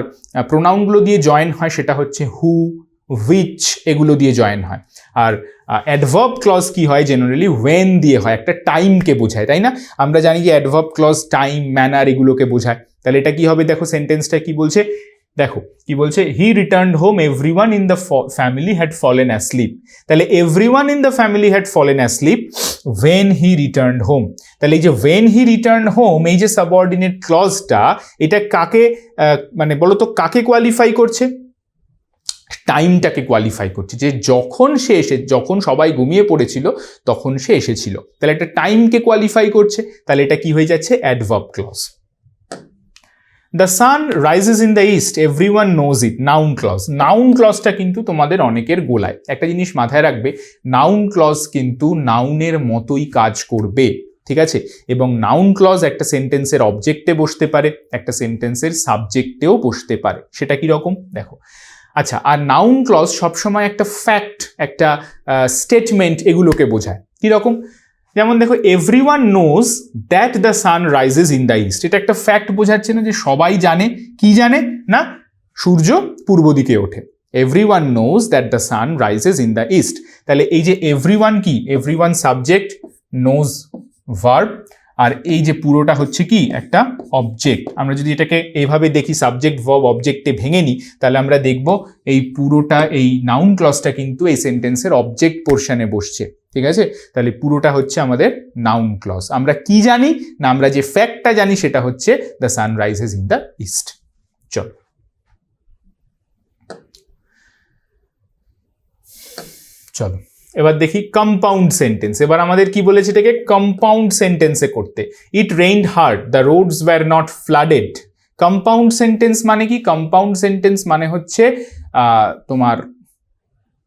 প্রোনাউনগুলো দিয়ে জয়েন হয়, সেটা হচ্ছে হু, হুইচ, এগুলো দিয়ে জয়েন হয়। আর অ্যাডভার্ব ক্লজ কি হয়? জেনারেলি ওয়েন দিয়ে হয়, একটা টাইমকে বোঝায়, তাই না? আমরা জানি যে অ্যাডভার্ব ক্লজ টাইম, ম্যানার এগুলোকে বোঝায়। তাহলে এটা কি হবে? দেখো সেন্টেন্সটা কি বলছে, দেখো কি বলছে, he returned home, everyone in the family had fallen asleep. তাহলে everyone in the family had fallen asleep when he returned home. তাহলে এই যে ওয়েন হি রিটার্নড হোম, এই যে সাবঅর্ডিনেট ক্লজটা, এটা কাকে মানে বলো তো কাকে কোয়ালিফাই করছে? টাইমটাকে কোয়ালিফাই করছে, যে যখন সবাই ঘুমিয়ে পড়েছিল তখন সে এসেছিল, তাহলে একটা টাইমকে কোয়ালিফাই করছে, তাহলে এটা কি হয়ে যাচ্ছে? Adverb clause. The sun rises in the east, everyone knows it, noun clause. Noun ক্লজটা কিন্তু তোমাদের অনেকের গোলায়। একটা জিনিস মাথায় রাখবে, নাউন ক্লজ কিন্তু নাউনের মতোই কাজ করবে, ঠিক আছে? এবং নাউন ক্লজ একটা সেন্টেন্সের অবজেক্টে বসতে পারে, একটা সেন্টেন্সের সাবজেক্টেও বসতে পারে। সেটা কি রকম দেখো। আচ্ছা, আর নাউন ক্লজ সবসময় একটা ফ্যাক্ট, একটা স্টেটমেন্ট এগুলোকে বোঝায়। কীরকম? যেমন দেখো, everyone knows that the sun rises in the east, এটা একটা ফ্যাক্ট বোঝাচ্ছে না যে সবাই জানে? কি জানে না? সূর্য পূর্ব দিকে ওঠে। Everyone knows that the sun rises in the east, তাহলে এই যে এভরিওয়ান কি? এভরিওয়ান সাবজেক্ট, নোজ ভার্ব, আর এই যে পুরোটা হচ্ছে কি? একটা অবজেক্ট। আমরা যদি এটাকে এইভাবে দেখি, সাবজেক্ট ভার্ব অবজেক্টে ভেঙে নিই, তাহলে আমরা দেখব এই পুরোটা, এই নাউন ক্লজটা কিন্তু এই সেন্টেন্সের অবজেক্ট পোর্শনে বসছে, ঠিক আছে? তাহলে পুরোটা হচ্ছে আমাদের নাউন ক্লজ। আমরা কি জানি না? আমরা যে ফ্যাক্টটা জানি সেটা হচ্ছে the sun rises in the east. চলো চলো এবার দেখি কম্পাউন্ড সেন্টেন্স। এবার আমাদের কি বলেছে এটাকে? কম্পাউন্ড সেন্টেন্সে করতে। It rained hard, the roads wire not flooded. Compound sentence মানে কি? কম্পাউন্ড সেন্টেন্স মানে হচ্ছে তোমার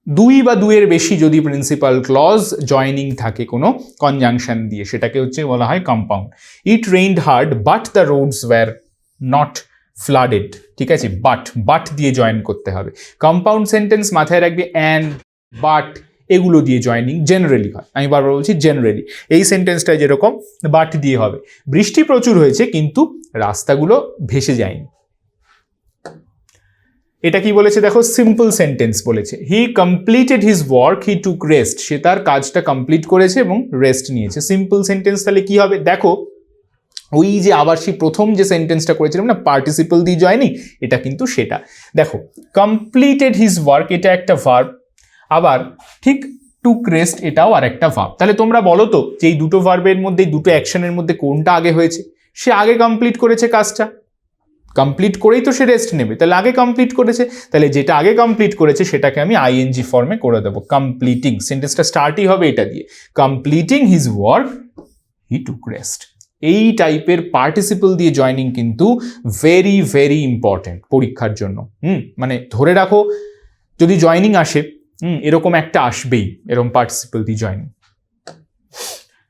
দুই বা দুইয়ের বেশি যদি প্রিন্সিপাল ক্লজ জয়নিং থাকে কোনো কনজাংশন দিয়ে, সেটাকে হচ্ছে বলা হয় compound. It rained hard but the roads wire not flooded, ঠিক আছে? বাট দিয়ে জয়েন করতে হবে। কম্পাউন্ড সেন্টেন্স মাথায় রাখবে অ্যান্ড, বাট এগুলো দিয়ে জয়েনিং জেনারেলি হয়। আমি বারবার বলছি জেনারেলি। এই সেন্টেন্সটা যেরকম বাট দিয়ে হবে। বৃষ্টি প্রচুর হয়েছে কিন্তু রাস্তাগুলো ভেসে যায়নি। এটা কি বলেছে দেখো? সিম্পল সেন্টেন্স বলেছে। He completed his work, he took rest. সে তার কাজটা কমপ্লিট করেছে এবং রেস্ট নিয়েছে। সিম্পল সেন্টেন্স তাহলে কি হবে দেখো, ওই যে আবার সেই প্রথম যে সেন্টেন্সটা করেছিলাম না, পার্টিসিপল দিয়ে জয়নিং, এটা কিন্তু সেটা। দেখো, কমপ্লিটেড হিজ ওয়ার্ক এটা একটা ভার্ব, আবার ঠিক টুক রেস্ট এটাও আর একটা ভার্ব। তাহলে তোমরা বলো তো যে এই দুটো ভার্বের মধ্যে, দুটো অ্যাকশনের মধ্যে কোনটা আগে হয়েছে? সে আগে কমপ্লিট করেছে কাজটা, কমপ্লিট করেই তো সে রেস্ট নেবে, তাহলে আগে কমপ্লিট করেছে। তাহলে যেটা আগে কমপ্লিট করেছে সেটাকে আমি আইএনজি ফর্মে করে দেবো, কমপ্লিটিং। সেন্টেন্সটা স্টার্টই হবে এটা দিয়ে, completing his work he took rest. এই টাইপের পার্টিসিপল দিয়ে জয়নিং কিন্তু ভেরি ভেরি ইম্পর্টেন্ট পরীক্ষার জন্য। মানে ধরে রাখো, যদি জয়নিং আসে এরকম একটা আসবেই, এরকম পার্টিসিপল দিয়ে joining.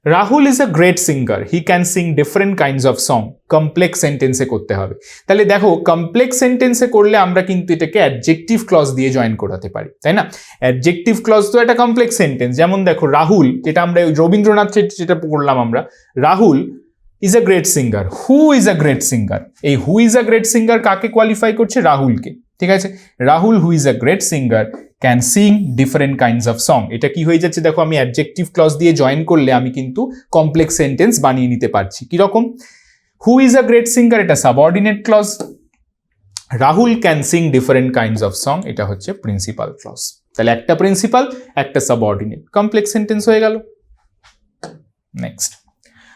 Rahul is a great singer, he can sing different kinds of song. Complex সেন্টেন্সে করতে হবে। তাহলে দেখো, কমপ্লেক্স সেন্টেন্সে করলে আমরা কিন্তু এটাকে অ্যাডজেক্টিভ ক্লজ দিয়ে জয়েন করাতে পারি, তাই না? অ্যাডজেক্টিভ ক্লজ তো একটা কমপ্লেক্স সেন্টেন্স। যেমন দেখো, রাহুল, যেটা আমরা রবীন্দ্রনাথের যেটা পড়লাম আমরা, Rahul is a great singer. Who is a great singer, এই who is a great singer কাকে কোয়ালিফাই করছে? রাহুলকে, ঠিক আছে? Rahul who is a great singer can sing different kinds of song. এটা কি হয়ে যাচ্ছে দেখো, আমি অ্যাডজেক্টিভ ক্লজ দিয়ে জয়েন করলে আমি কিন্তু কমপ্লেক্স সেন্টেন্স বানিয়ে নিতে পারছি। কিরকম? Who is a great singer এটা subordinate clause, Rahul can sing different kinds of song এটা হচ্ছে প্রিন্সিপাল ক্লজ। তাহলে একটা প্রিন্সিপাল, একটা সাবঅর্ডিনেট, কমপ্লেক্স সেন্টেন্স হয়ে গেল। Next,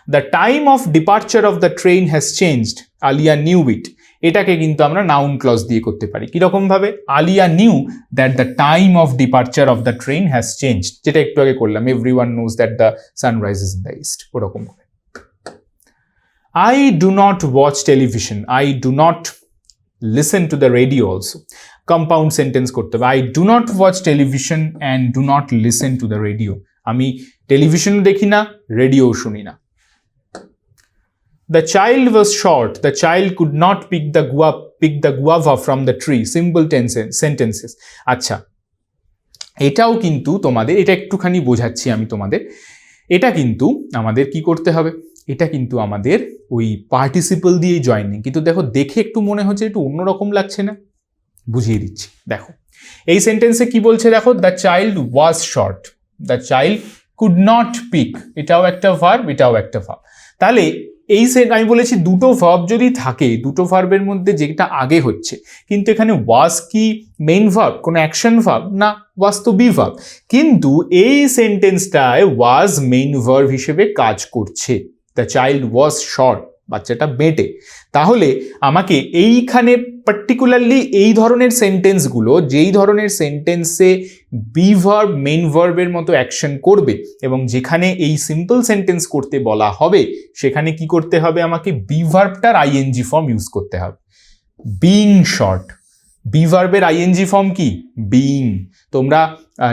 the time of departure of the train has changed, Alia knew it. এটাকে কিন্তু আমরা নাউন ক্লজ দিয়ে করতে পারি। কিরকম ভাবে? Alia knew that the time of departure of the train has changed, যেটা একটু আগে করলাম। Everyone knows that the sun rises in the east, ওরকম হবে। I do not watch television, I do not listen to the radio also. Compound sentence করতে হবে। I do not watch television and do not listen to the radio. আমি টেলিভিশনও দেখি না, রেডিও শুনি না। The child was short, the child could not pick the guava from the tree. Simple sentences. আচ্ছা, এটাও কিন্তু তোমাদের, এটা একটুখানি বোঝাচ্ছি আমি তোমাদের। এটা কিন্তু আমাদের কি করতে হবে? এটা কিন্তু আমাদের ওই পার্টিসিপল দিয়েই জয়েনিং। কিন্তু দেখো, দেখে একটু মনে হচ্ছে একটু অন্যরকম লাগছে না? বুঝিয়ে দিচ্ছি। দেখো, এই সেন্টেন্সে কি বলছে দেখো, the child was short, the child could not pick, এটাও একটা ভার্ব, এটাও একটা ভার্ব। তাহলে এই আমি বলেছি দুটো ভার্ব যদি থাকে, দুটো ভার্বের মধ্যে যেটা আগে হচ্ছে, কিন্তু এখানে ওয়াজ কি মেইন ভার্ব, কোনো অ্যাকশন ভার্ব না, ওয়াজ তো বি ভার্ব, কিন্তু এই সেন্টেন্সটায় ওয়াজ মেইন ভার্ব হিসেবে কাজ করছে। দ্য চাইল্ড ওয়াজ শর্ট, বাচ্চাটা বেঁটে, তাহলে আমাকে এইখানে পার্টিকুলারলি এই ধরনের সেন্টেন্সগুলো, যেই ধরনের সেন্টেন্সে বি ভার্ব মেইন ভার্বের মতো অ্যাকশন করবে এবং যেখানে এই সিম্পল সেন্টেন্স করতে বলা হবে, সেখানে কি করতে হবে, আমাকে বি ভার্বটার আইএনজি ফর্ম ইউজ করতে হবে। বিং শর্ট, বি ভার্বের আইএনজি ফর্ম কি? বিং। তোমরা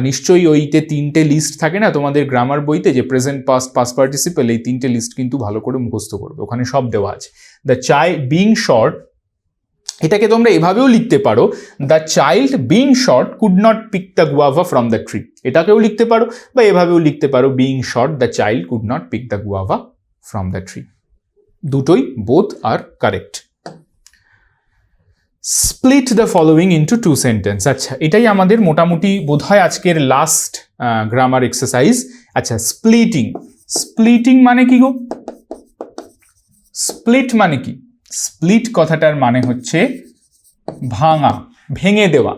নিশ্চয়ই ওইতে 3টে লিস্ট থাকে না তোমাদের গ্রামার বইতে, যে প্রেজেন্ট পাস্ট পাস্ট পার্টিসিপল, এই 3টে লিস্ট কিন্তু ভালো করে মুখস্থ করবে, ওখানে সব দেওয়া আছে। দ্য চাইল্ড বিং শর্ট, এটাকে তোমরা এভাবেও লিখতে পারো, the child being short could not pick the guava from the tree, এটাকেও লিখতে পারো, বা এভাবেও লিখতে পারো, being short the child could not pick the guava from the tree. দুটোই both are correct. Split the following into 2 sentence. আচ্ছা, এটাই আমাদের মোটামুটি বোধহয় আজকের লাস্ট গ্রামার এক্সারসাইজ। আচ্ছা, স্প্লিটিং, স্প্লিটিং মানে কি গো? স্প্লিট মানে কি? স্প্লিট কথাটার মানে হচ্ছে ভাঙা, ভেঙে দেওয়া।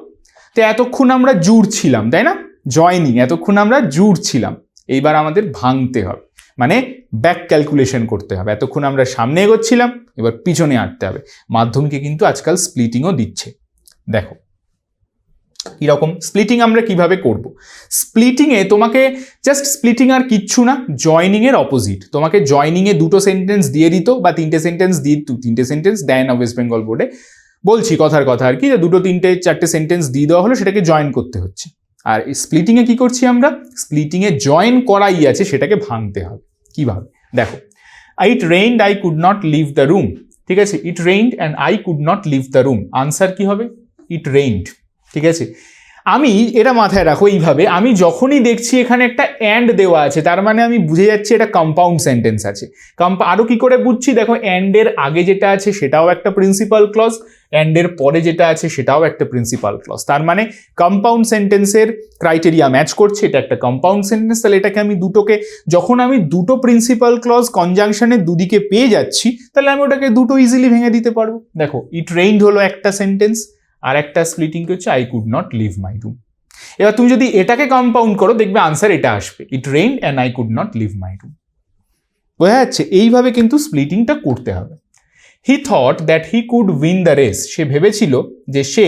তো এতক্ষণ আমরা জুড়ছিলাম, তাই না? জয়নিং, এতক্ষণ আমরা জুড়ছিলাম, এইবার আমাদের ভাঙতে হবে, মানে ব্যাক ক্যালকুলেশন করতে হবে। এতক্ষণ আমরা সামনে এগোচ্ছিলাম, এবার পিছনে আঁটতে হবে। মাধ্যমিকে কিন্তু আজকাল স্প্লিটিংও দিচ্ছে। দেখো কিরকম স্প্লিটিং আমরা কিভাবে করব। স্প্লিটিংয়ে তোমাকে জাস্ট স্প্লিটিং আর কিচ্ছু না, জয়নিংয়ের অপোজিট। তোমাকে জয়নিংয়ে 2টো সেন্টেন্স দিয়ে দিত বা 3টে সেন্টেন্স দিয়ে, 3টে সেন্টেন্স দেয় না ওয়েস্ট বেঙ্গল বোর্ডে, বলছি কথার কথা আর কি, যে 2টো 3টে 4টে সেন্টেন্স দিয়ে দেওয়া হলো, সেটাকে জয়েন করতে হচ্ছে। আর স্প্লিটিংয়ে কি করছি আমরা? স্প্লিটিংয়ে জয়েন করাই আছে, সেটাকে ভাঙতে হবে। কিভাবে দেখো, it rained I could not leave the room, ঠিক আছে? It rained and I could not leave the room, answer কি হবে? ইট রেইনড, ঠিক আছে? আমি এটা মাথায় রাখো এইভাবে, আমি যখনই দেখছি এখানে একটা অ্যান্ড দেওয়া আছে, তার মানে আমি বুঝে যাচ্ছি এটা কম্পাউন্ড সেন্টেন্স আছে। আরও কি করে বুঝছি? দেখো, অ্যান্ডের আগে যেটা আছে সেটাও একটা প্রিন্সিপাল ক্লজ, অ্যান্ডের পরে যেটা আছে সেটাও একটা প্রিন্সিপাল ক্লজ, তার মানে কম্পাউন্ড সেন্টেন্সের ক্রাইটেরিয়া ম্যাচ করছে, এটা একটা কম্পাউন্ড সেন্টেন্স। তাহলে এটাকে আমি যখন আমি 2টো প্রিন্সিপাল ক্লজ কনজাংশনের দুদিকে পেয়ে যাচ্ছি, তাহলে আমি ওটাকে 2টো ইজিলি ভেঙে দিতে পারবো। দেখো, ইট রেইনড হলো একটা সেন্টেন্স, আর একটা স্প্লিটিং হচ্ছে I could not leave my room. এবার তুমি যদি এটাকে কম্পাউন্ড করো, দেখবে আনসার এটা আসবে, it rained and I could not leave my room. বোঝা যাচ্ছে? এইভাবে কিন্তু স্প্লিটিংটা করতে হবে। He thought that he could win the race, সে ভেবেছিল যে সে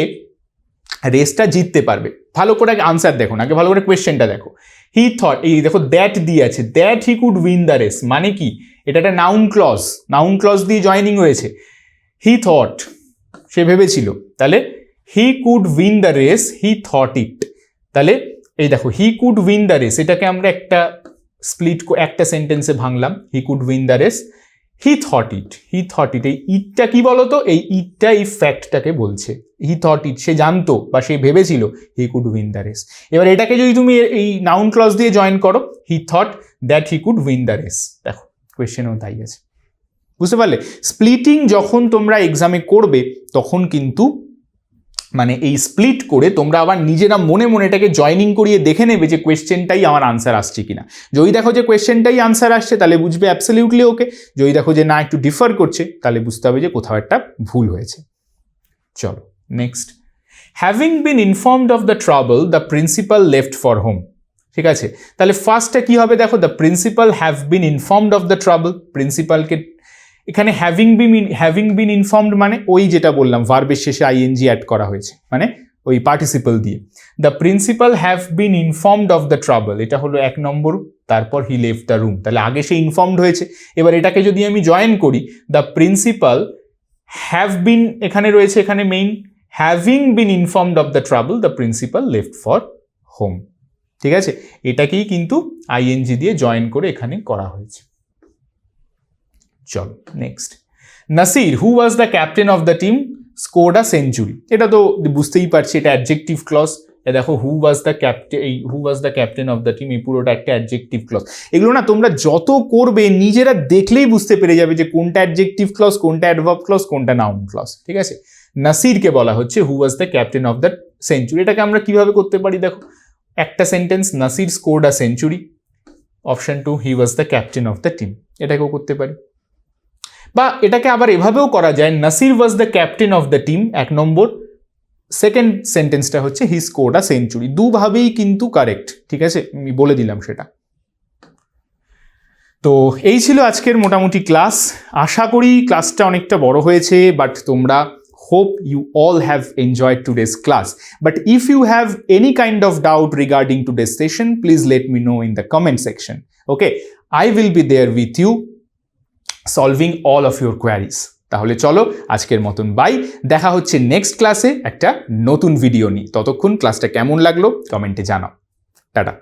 রেসটা জিততে পারবে। ভালো করে আনসার দেখো না, আগে ভালো করে কোয়েশ্চেনটা দেখো। হি থট, এই দেখো দ্যাট দিয়ে আছে, that he could win the race মানে কি? এটা একটা নাউন ক্লজ, নাউন ক্লজ দিয়ে জয়নিং হয়েছে। হি থট, সে ভেবেছিল, তাহলে he could win the race, he thought it. তাহলে এই দেখো, he could win the race, এটাকে আমরা একটা একটা সেন্টেন্সে ভাঙলাম, he could win the race, he thought it, he thought it. এই ইটটা কি বলতো? এই ইটটা এই ফ্যাক্টটাকে বলছে। হি থট ইট, সে জানতো বা সে ভেবেছিল হি কুড উইন দ্য রেস। এবার এটাকে যদি তুমি এই নাউন ক্লজ দিয়ে জয়েন করো, হি thought that he could win the race, দেখো কোয়েশ্চেনও তাই আছে। বুঝতে পারলে? স্প্লিটিং যখন তোমরা এক্সামে করবে, তখন কিন্তু মানে এই স্প্লিট করে তোমরা আবার নিজেরা মনে মনে এটাকে জয়নিং করিয়ে দেখে নেবে যে কোয়েশ্চেনটাই আমার আনসার আসছে কিনা। যদি দেখো যে কোয়েশ্চেনটাই আনসার আসছে, তাহলে বুঝবে অ্যাবসলিউটলি ওকে। যদি দেখো যে না, একটু ডিফার করছে, তাহলে বুঝতে হবে যে কোথাও একটা ভুল হয়েছে। চলো next. Having been informed of the trouble, the principal left for home. ঠিক আছে, তাহলে ফার্স্টটা কি হবে? দেখো, the principal have been informed of the trouble, প্রিন্সিপালকে এখানে হ্যাভিং বিন ইনফর্মড মানে ওই যেটা বললাম, ভার্বের শেষে আইএনজি অ্যাড করা হয়েছে, মানে ওই পার্টিসিপল দিয়ে। The principal have been informed of the trouble, এটা হলো 1 নম্বর। তারপর হি লেফট দ্য রুম, তাহলে আগে সে ইনফর্মড হয়েছে। এবার এটাকে যদি আমি জয়েন করি, দ্য প্রিন্সিপাল হ্যাভ বিন এখানে রয়েছে, এখানে main, having been informed of the trouble, the principal left for home. ঠিক আছে, এটাকেই কিন্তু আইএনজি দিয়ে জয়েন করে এখানে করা হয়েছে। চলো next. Nasir, who was the captain of the team, scored a century. এটা তো বুঝতেই পারছি, এটা অ্যাডজেক্টিভ ক্লজ। দেখো, হু ওয়াজ দ্য ক্যাপ্টেন, এই who was the captain of the team, এই পুরোটা একটা অ্যাডজেক্টিভ ক্লজ। এগুলো না তোমরা যত করবে নিজেরা দেখলেই বুঝতে পেরে যাবে যে কোনটা অ্যাডজেক্টিভ ক্লজ, কোনটা অ্যাডভার্ব ক্লজ, কোনটা নাউন ক্লজ। ঠিক আছে, নাসিরকে বলা হচ্ছে who was the captain of the century. এটাকে আমরা কিভাবে করতে পারি? দেখো, একটা sentence, Nasir scored a century, option 2 he was the captain of the team, এটাকেও করতে পারি। বা এটাকে আবার এভাবেও করা যায়, Nasir was the captain of the team 1 number, second সেন্টেন্সটা হচ্ছে হি স্কোর্ড আ সেঞ্চুরি। দুভাবেই কিন্তু কারেক্ট। ঠিক আছে, আমি বলে দিলাম সেটা। তো এই ছিল আজকের মোটামুটি ক্লাস। আশা করি ক্লাসটা অনেকটা বড় হয়েছে, বাট তোমরা hope you all have enjoyed today's class. But if you have any kind of doubt regarding today's session, please let me know in the comment section. Okay, I will be there with you solving all of your queries. তাহলে চলো আজকের মতন বাই, দেখা হচ্ছে নেক্সট ক্লাসে একটা নতুন ভিডিও নিয়ে। ততক্ষণ ক্লাসটা কেমন লাগলো কমেন্টে জানাও। টাটা।